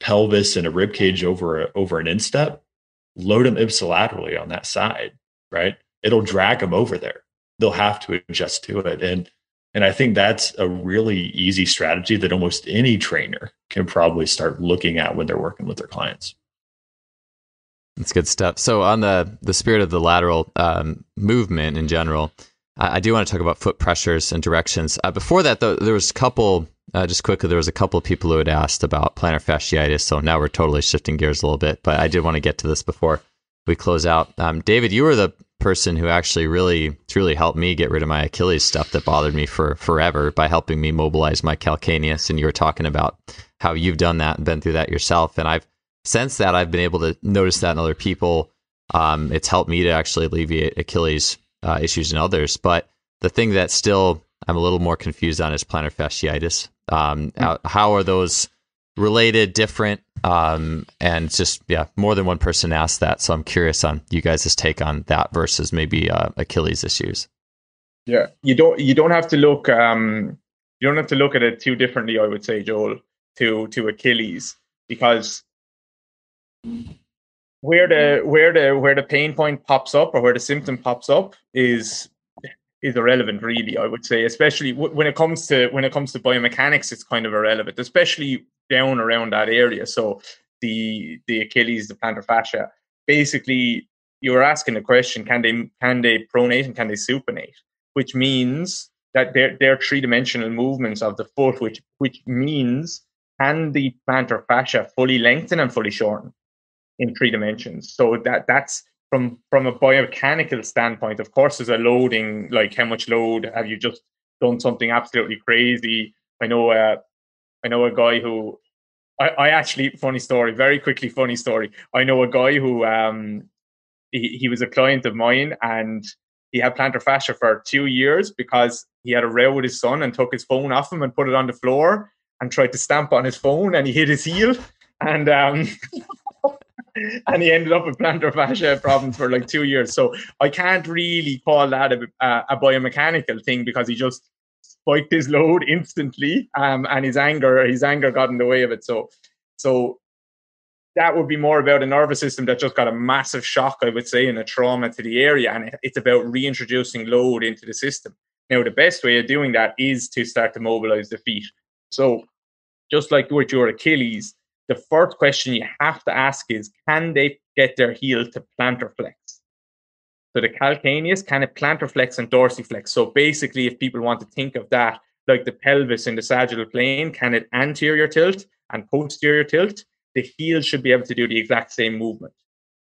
pelvis and a rib cage over an instep, load them ipsilaterally on that side, right? It'll drag them over there. They'll have to adjust to it. And I think that's a really easy strategy that almost any trainer can probably start looking at when they're working with their clients. That's good stuff. So on the spirit of the lateral movement in general, I do want to talk about foot pressures and directions. Before that, though, there was a couple, just quickly, there was a couple of people who had asked about plantar fasciitis. So now we're totally shifting gears a little bit, but I did want to get to this before we close out. David, you were the person who actually really, truly helped me get rid of my Achilles stuff that bothered me for forever by helping me mobilize my calcaneus. And you were talking about how you've done that and been through that yourself. And since that, I've been able to notice that in other people. It's helped me to actually alleviate Achilles issues in others. But the thing that still I'm a little more confused on is plantar fasciitis. How are those related, different? And just, more than one person asked that. So I'm curious on you guys' take on that versus maybe Achilles issues. Yeah, you don't have to look at it too differently, I would say, Joel, to Achilles, because where the pain point pops up or where the symptom pops up is irrelevant, really, I would say, especially when it comes to biomechanics. It's kind of irrelevant, especially down around that area. So the Achilles, the plantar fascia, basically you were asking the question, can they pronate and can they supinate, which means that they're three-dimensional movements of the foot, which means, can the plantar fascia fully lengthen and fully shorten in 3 dimensions? So that's from a biomechanical standpoint. Of course, there's a loading, like how much load have you just done something absolutely crazy. I know a guy who I actually, funny story, very quickly, funny story. I know a guy who he was a client of mine, and he had plantar fascia for 2 years because he had a row with his son and took his phone off him and put it on the floor and tried to stamp on his phone, and he hit his heel, and and he ended up with plantar fascia problems for like 2 years. So I can't really call that a biomechanical thing, because he just spiked his load instantly, and his anger got in the way of it. So that would be more about a nervous system that just got a massive shock, I would say, and a trauma to the area, and it's about reintroducing load into the system. Now, the best way of doing that is to start to mobilize the feet. So just like with your Achilles, the first question you have to ask is, can they get their heel to plantar flex? So the calcaneus, can it plantar flex and dorsiflex? So basically, if people want to think of that, like the pelvis in the sagittal plane, can it anterior tilt and posterior tilt? The heel should be able to do the exact same movement.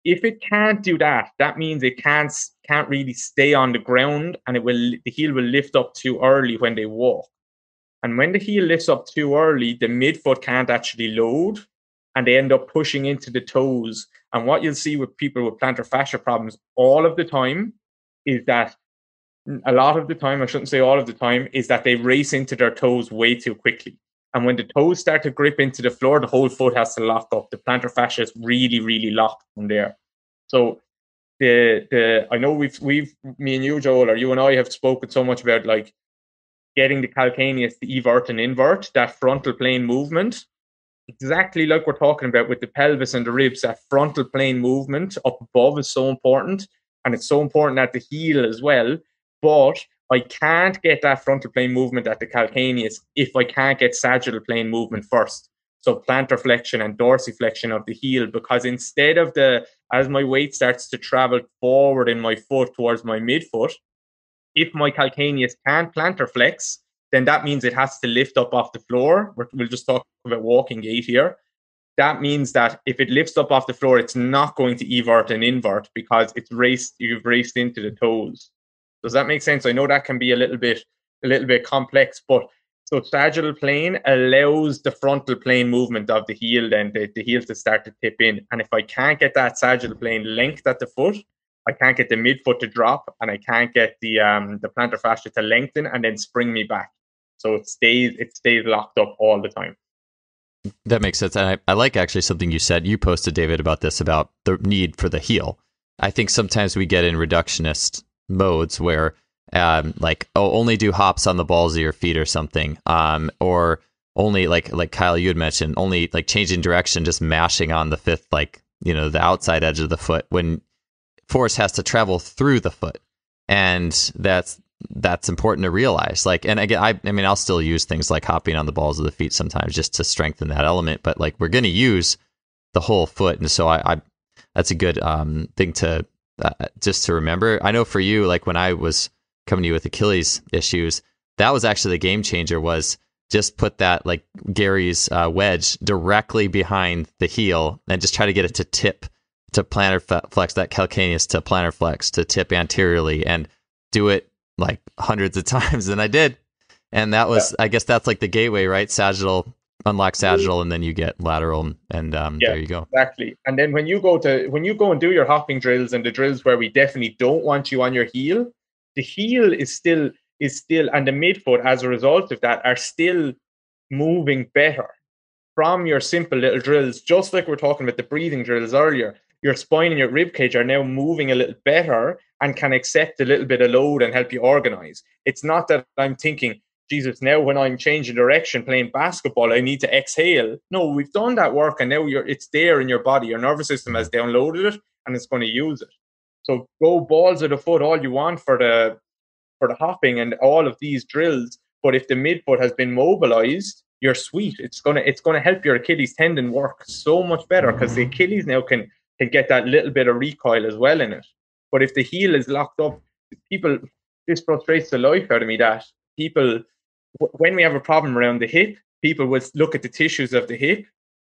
If it can't do that, that means it can't really stay on the ground, and the heel will lift up too early when they walk. And when the heel lifts up too early, the midfoot can't actually load, and they end up pushing into the toes. And what you'll see with people with plantar fascia problems all of the time is that, a lot of the time, I shouldn't say all of the time, is that they race into their toes way too quickly. And when the toes start to grip into the floor, the whole foot has to lock up. The plantar fascia is really, really locked from there. So I know we've me and you, Joel, or you and I have spoken so much about like getting the calcaneus to evert and invert, that frontal plane movement. exactly like we're talking about with the pelvis and the ribs, that frontal plane movement up above is so important, and it's so important at the heel as well. But I can't get that frontal plane movement at the calcaneus if I can't get sagittal plane movement first. So plantar flexion and dorsiflexion of the heel, because instead of as my weight starts to travel forward in my foot towards my midfoot, if my calcaneus can't plantar flex, then that means it has to lift up off the floor. We'll just talk about walking gait here. That means that if it lifts up off the floor, it's not going to evert and invert because you've raced into the toes. Does that make sense? I know that can be a little bit complex, but so sagittal plane allows the frontal plane movement of the heel, then the heel to start to tip in. And if I can't get that sagittal plane length at the foot, I can't get the midfoot to drop, and I can't get the plantar fascia to lengthen and then spring me back. So it stays locked up all the time. That makes sense. And I like actually something you said. You posted, David, about this, about the need for the heel. I think sometimes we get in reductionist modes where only do hops on the balls of your feet or something, or only like Kyle, you had mentioned, only like changing direction, just mashing on the fifth, the outside edge of the foot, when force has to travel through the foot. And that's important to realize. And again, I mean, I'll still use things like hopping on the balls of the feet sometimes just to strengthen that element, but we're going to use the whole foot. And so I that's a good thing to just to remember. I know for you, when I was coming to you with Achilles issues, that was actually the game changer, was just put that Gary's wedge directly behind the heel and just try to get it to tip to plantar flex, that calcaneus to plantar flex, to tip anteriorly, and do it hundreds of times. And I did. And that was, I guess that's the gateway, right? Sagittal, unlock sagittal, and then you get lateral, and there you go. Exactly. And then when you go and do your hopping drills, and the drills where we definitely don't want you on your heel, the heel is still, and the midfoot as a result of that are still moving better from your simple little drills, just like we're talking about the breathing drills earlier. Your spine and your rib cage are now moving a little better and can accept a little bit of load and help you organize. It's not that I'm thinking, Jesus, now when I'm changing direction playing basketball, I need to exhale. No, we've done that work, and now it's there in your body. Your nervous system has downloaded it, and it's going to use it. So go balls of the foot all you want for the hopping and all of these drills, but if the midfoot has been mobilized, you're sweet. It's gonna help your Achilles tendon work so much better, because the Achilles now can get that little bit of recoil as well in it. But if the heel is locked up, this frustrates the life out of me, that people, when we have a problem around the hip, people would look at the tissues of the hip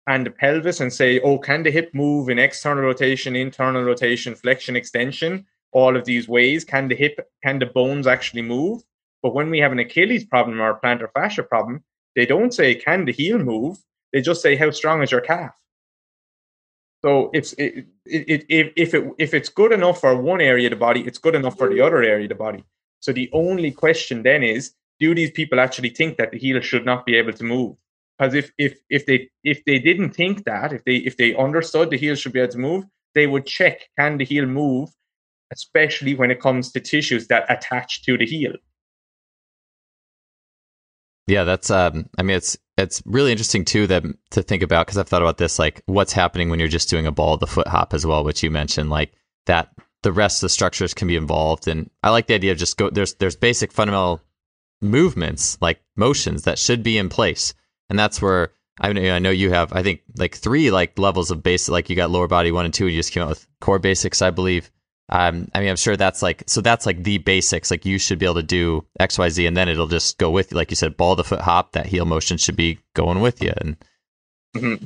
and the pelvis and say, oh, can the hip move in external rotation, internal rotation, flexion, extension, all of these ways? Can the bones actually move? But when we have an Achilles problem or a plantar fascia problem, they don't say, can the heel move? They just say, how strong is your calf? So if it's good enough for one area of the body, it's good enough for the other area of the body. So the only question then is, do these people actually think that the heel should not be able to move? Because if they didn't think that, if they understood the heel should be able to move, they would check, can the heel move, especially when it comes to tissues that attach to the heel. Yeah, that's I mean, it's really interesting too to think about, because I've thought about this, what's happening when you're just doing a ball of the foot hop as well, which you mentioned, that the rest of the structures can be involved. And I like the idea of just there's basic fundamental movements, motions that should be in place. And that's where I know you have, I think, 3 levels of basic, you got lower body 1 and 2, and you just came out with core basics, I believe. I mean, I'm sure that's that's the basics. You should be able to do X, Y, Z, and then it'll just go with you. Like you said, ball the foot hop, that heel motion should be going with you. And mm-hmm.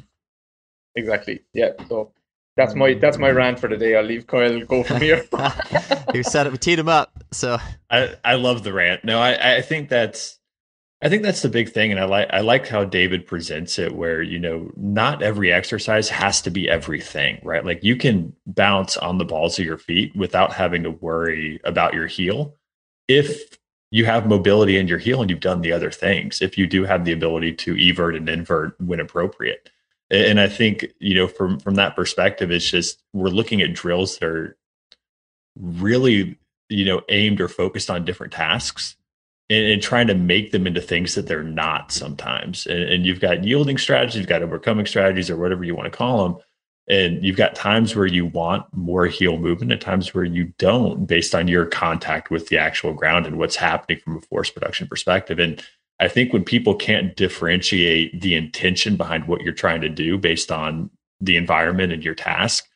Exactly. Yeah. So that's my rant for the day. I'll leave Kyle go from here. You set it, we teed him up. So I love the rant. No, I think that's the big thing, and I like how David presents it, where not every exercise has to be everything, right? You can bounce on the balls of your feet without having to worry about your heel if you have mobility in your heel and you've done the other things. If you do have the ability to evert and invert when appropriate, and I think from that perspective, it's just we're looking at drills that are really aimed or focused on different tasks. and trying to make them into things that they're not sometimes. And you've got yielding strategies, you've got overcoming strategies, or whatever you want to call them. And you've got times where you want more heel movement and times where you don't, based on your contact with the actual ground and what's happening from a force production perspective. And I think when people can't differentiate the intention behind what you're trying to do based on the environment and your task,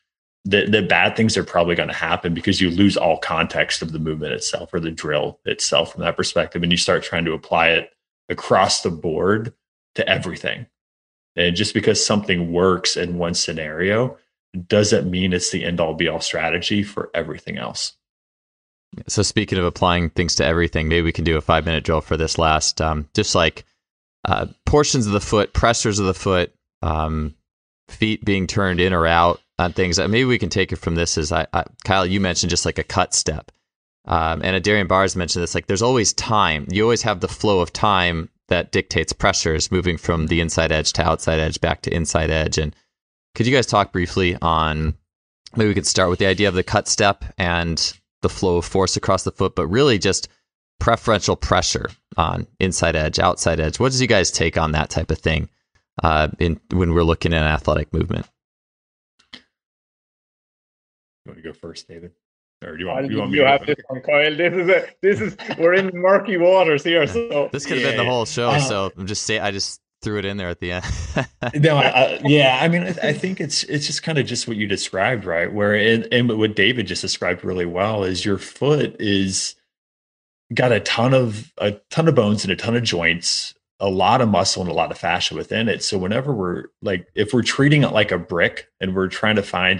the bad things are probably going to happen, because you lose all context of the movement itself or the drill itself from that perspective. And you start trying to apply it across the board to everything. And just because something works in one scenario doesn't mean it's the end all be all strategy for everything else. So speaking of applying things to everything, maybe we can do a 5-minute drill for this last, just like portions of the foot, pressures of the foot, feet being turned in or out on things. Maybe we can take it from this as Kyle, you mentioned just like a cut step. And Darian Bars mentioned this, like there's always time. You always have the flow of time that dictates pressures moving from the inside edge to outside edge back to inside edge. And could you guys talk briefly on, maybe we could start with the idea of the cut step and the flow of force across the foot, but really just preferential pressure on inside edge, outside edge. What does you guys take on that type of thing when we're looking at athletic movement? You want to go first, David? Or do you have this one, Kyle. This is we're in murky waters here. So this could have been the whole show. So I just threw it in there at the end. No, I mean, I think it's just kind of just what you described, right? Where and what David just described really well is your foot is got a ton of bones and a ton of joints, a lot of muscle and a lot of fascia within it. So whenever we're like, if we're treating it like a brick and we're trying to find,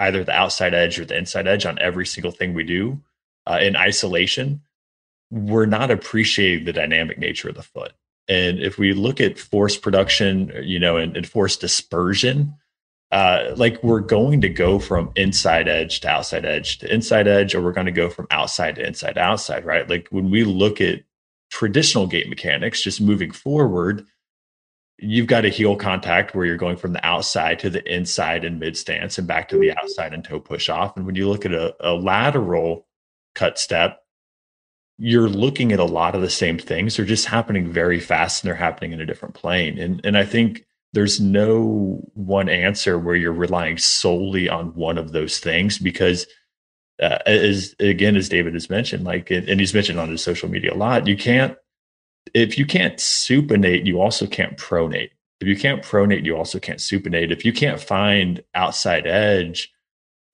either the outside edge or the inside edge on every single thing we do in isolation, we're not appreciating the dynamic nature of the foot. And if we look at force production, and force dispersion, like we're going to go from inside edge to outside edge to inside edge, or we're going to go from outside to inside to outside, right? Like when we look at traditional gait mechanics, just moving forward, you've got a heel contact where you're going from the outside to the inside in mid stance and back to the outside and toe push off. And when you look at a lateral cut step, you're looking at a lot of the same things. They're just happening very fast and they're happening in a different plane. And I think there's no one answer where you're relying solely on one of those things, because as David has mentioned, and he's mentioned on his social media a lot, if you can't supinate, you also can't pronate. If you can't pronate, you also can't supinate. If you can't find outside edge,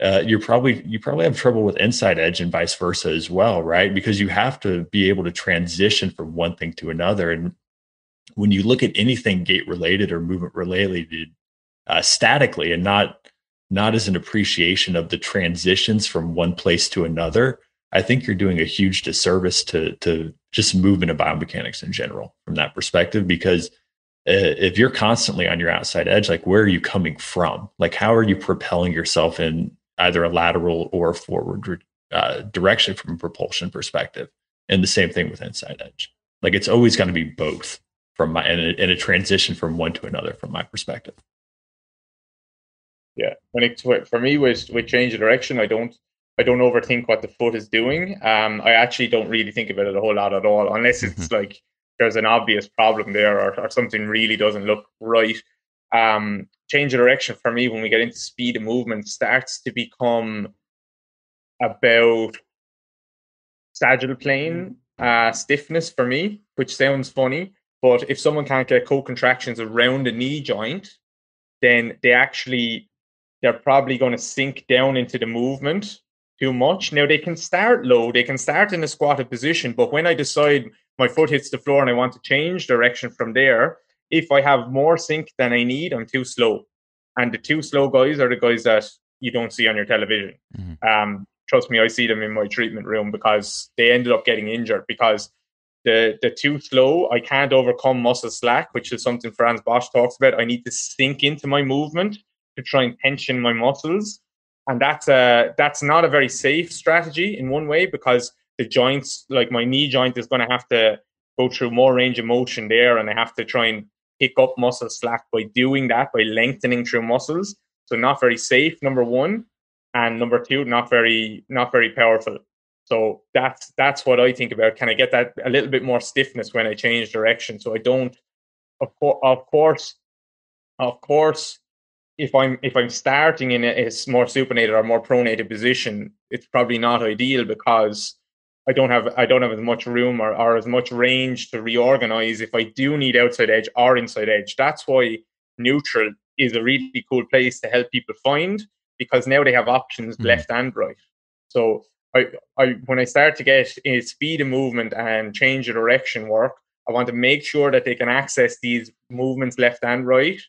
you probably have trouble with inside edge and vice versa as well, right? Because you have to be able to transition from one thing to another. And when you look at anything gait related or movement related, statically and not as an appreciation of the transitions from one place to another, I think you're doing a huge disservice to just movement of biomechanics in general from that perspective. Because if you're constantly on your outside edge, like where are you coming from? Like how are you propelling yourself in either a lateral or forward direction from a propulsion perspective? And the same thing with inside edge. Like it's always going to be both in a transition from one to another from my perspective. Yeah, for me with change of direction, I don't overthink what the foot is doing. I actually don't really think about it a whole lot at all, unless it's like there's an obvious problem there or something really doesn't look right. Change of direction for me, when we get into speed of movement, starts to become about sagittal plane stiffness for me, which sounds funny, but if someone can't get co-contractions around the knee joint, then they're probably going to sink down into the movement too much. Now, they can start low, they can start in a squatted position, but when I decide my foot hits the floor and I want to change direction from there, if I have more sink than I need, I'm too slow. And the too slow guys are the guys that you don't see on your television. Mm-hmm. Trust me, I see them in my treatment room because they ended up getting injured because the too slow, I can't overcome muscle slack, which is something Franz Bosch talks about. I need to sink into my movement to try and tension my muscles. And that's not a very safe strategy in one way, because the joints, like my knee joint, is going to have to go through more range of motion there, and I have to try and pick up muscle slack by doing that, by lengthening through muscles. So not very safe, number one. And number two, not very powerful. So that's what I think about. Can I get that a little bit more stiffness when I change direction? So I don't, of course, if I'm starting in a more supinated or more pronated position, it's probably not ideal because I don't have as much room or as much range to reorganize if I do need outside edge or inside edge. That's why neutral is a really cool place to help people find, because now they have options left and right. So when I start to get speed of movement and change of direction work, I want to make sure that they can access these movements left and right.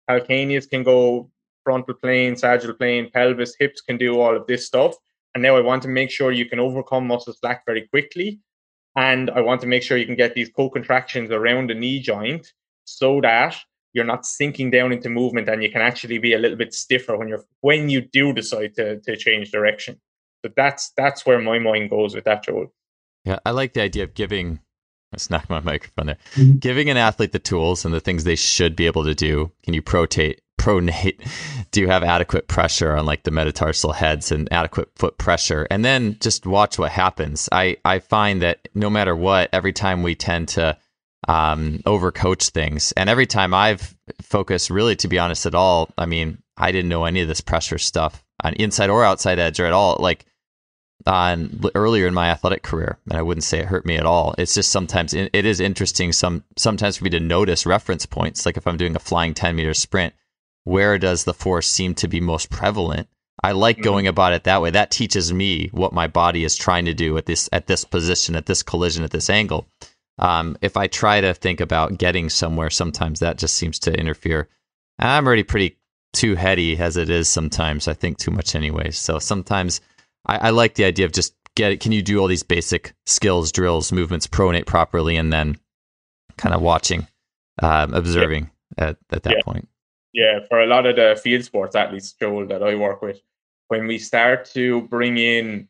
Calcaneus can go frontal plane, sagittal plane, pelvis, hips can do all of this stuff. And now I want to make sure you can overcome muscle slack very quickly. And I want to make sure you can get these co-contractions around the knee joint so that you're not sinking down into movement and you can actually be a little bit stiffer when you do decide to change direction. So that's where my mind goes with that, Joel. Yeah, I like the idea of giving, let's knock my microphone there, giving an athlete the tools and the things they should be able to do. Can you pronate? Do you have adequate pressure on like the metatarsal heads and adequate foot pressure? And then just watch what happens. I find that no matter what, every time we tend to overcoach things, and every time I've focused really, to be honest, at all, I mean, I didn't know any of this pressure stuff on inside or outside edge or at all, like earlier in my athletic career, and I wouldn't say it hurt me at all. It's just sometimes it is interesting sometimes for me to notice reference points, like if I'm doing a flying 10-meter sprint, where does the force seem to be most prevalent? I like going about it that way. That teaches me what my body is trying to do at this position, at this collision, at this angle. If I try to think about getting somewhere, sometimes that just seems to interfere. I'm already pretty too heady as it is sometimes. I think too much anyways. So sometimes I like the idea of just can you do all these basic skills, drills, movements, pronate properly, and then kind of watching, observing at that point. Yeah, for a lot of the field sports athletes, Joel, that I work with, when we start to bring in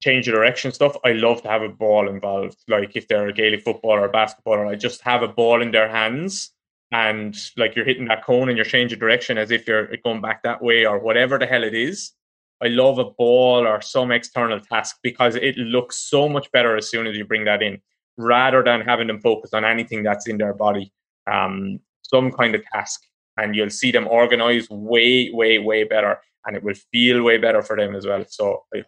change of direction stuff, I love to have a ball involved. Like if they're a Gaelic footballer or basketballer, I just have a ball in their hands and like you're hitting that cone and you're changing direction as if you're going back that way or whatever the hell it is. I love a ball or some external task because it looks so much better as soon as you bring that in, rather than having them focus on anything that's in their body. Some kind of task, and you'll see them organize way, way, way better, and it will feel way better for them as well. So I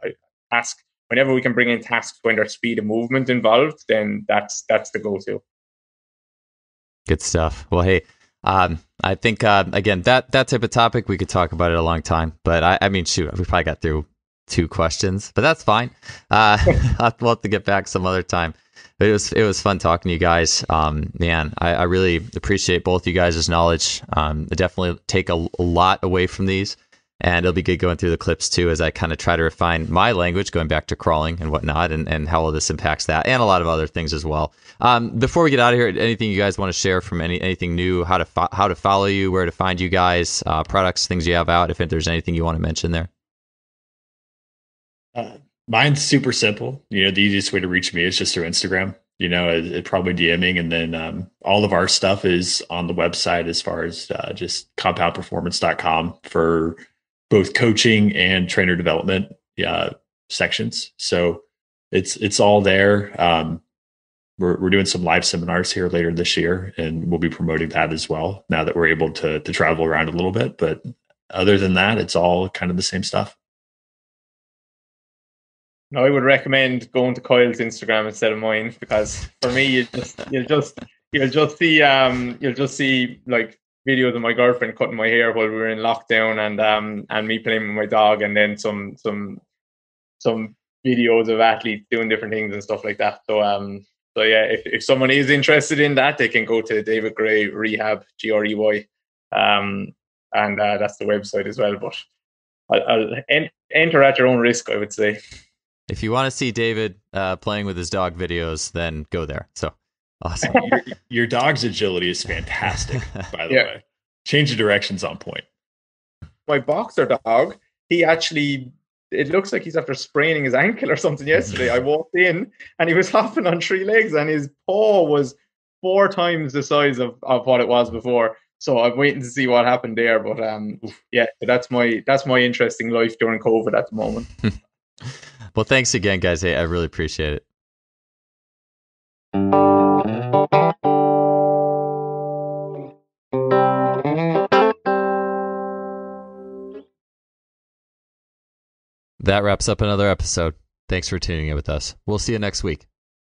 ask whenever we can bring in tasks when there's speed of movement involved, then that's the go-to. Good stuff. Well, hey, I think again that type of topic we could talk about it a long time, but I mean, shoot, we probably got through 2 questions, but that's fine. We'll have to get back some other time. But it was fun talking to you guys. Man, I really appreciate both you guys' knowledge. I definitely take a lot away from these, and it'll be good going through the clips too as I kind of try to refine my language, going back to crawling and whatnot, and how all this impacts that, and a lot of other things as well. Before we get out of here, anything you guys want to share from anything new, how to follow you, where to find you guys, products, things you have out, if there's anything you want to mention there? Mine's super simple. The easiest way to reach me is just through Instagram. It probably DMing, and then all of our stuff is on the website as far as just compoundperformance.com for both coaching and trainer development sections. So it's all there. We're doing some live seminars here later this year, and we'll be promoting that as well now that we're able to travel around a little bit. But other than that, it's all kind of the same stuff. I would recommend going to Kyle's Instagram instead of mine, because for me, you'll just see like videos of my girlfriend cutting my hair while we were in lockdown, and me playing with my dog, and then some videos of athletes doing different things and stuff like that. So yeah, if someone is interested in that, they can go to David Gray Rehab, GREY, and that's the website as well. But I'll enter at your own risk, I would say. If you want to see David playing with his dog videos, then go there. So awesome. Your dog's agility is fantastic, by the way. Change of direction's on point. My boxer dog, it looks like he's after spraining his ankle or something yesterday. I walked in and he was hopping on 3 legs and his paw was 4 times the size of what it was before. So I'm waiting to see what happened there. But that's my interesting life during COVID at the moment. Well, thanks again, guys. Hey, I really appreciate it. That wraps up another episode. Thanks for tuning in with us. We'll see you next week.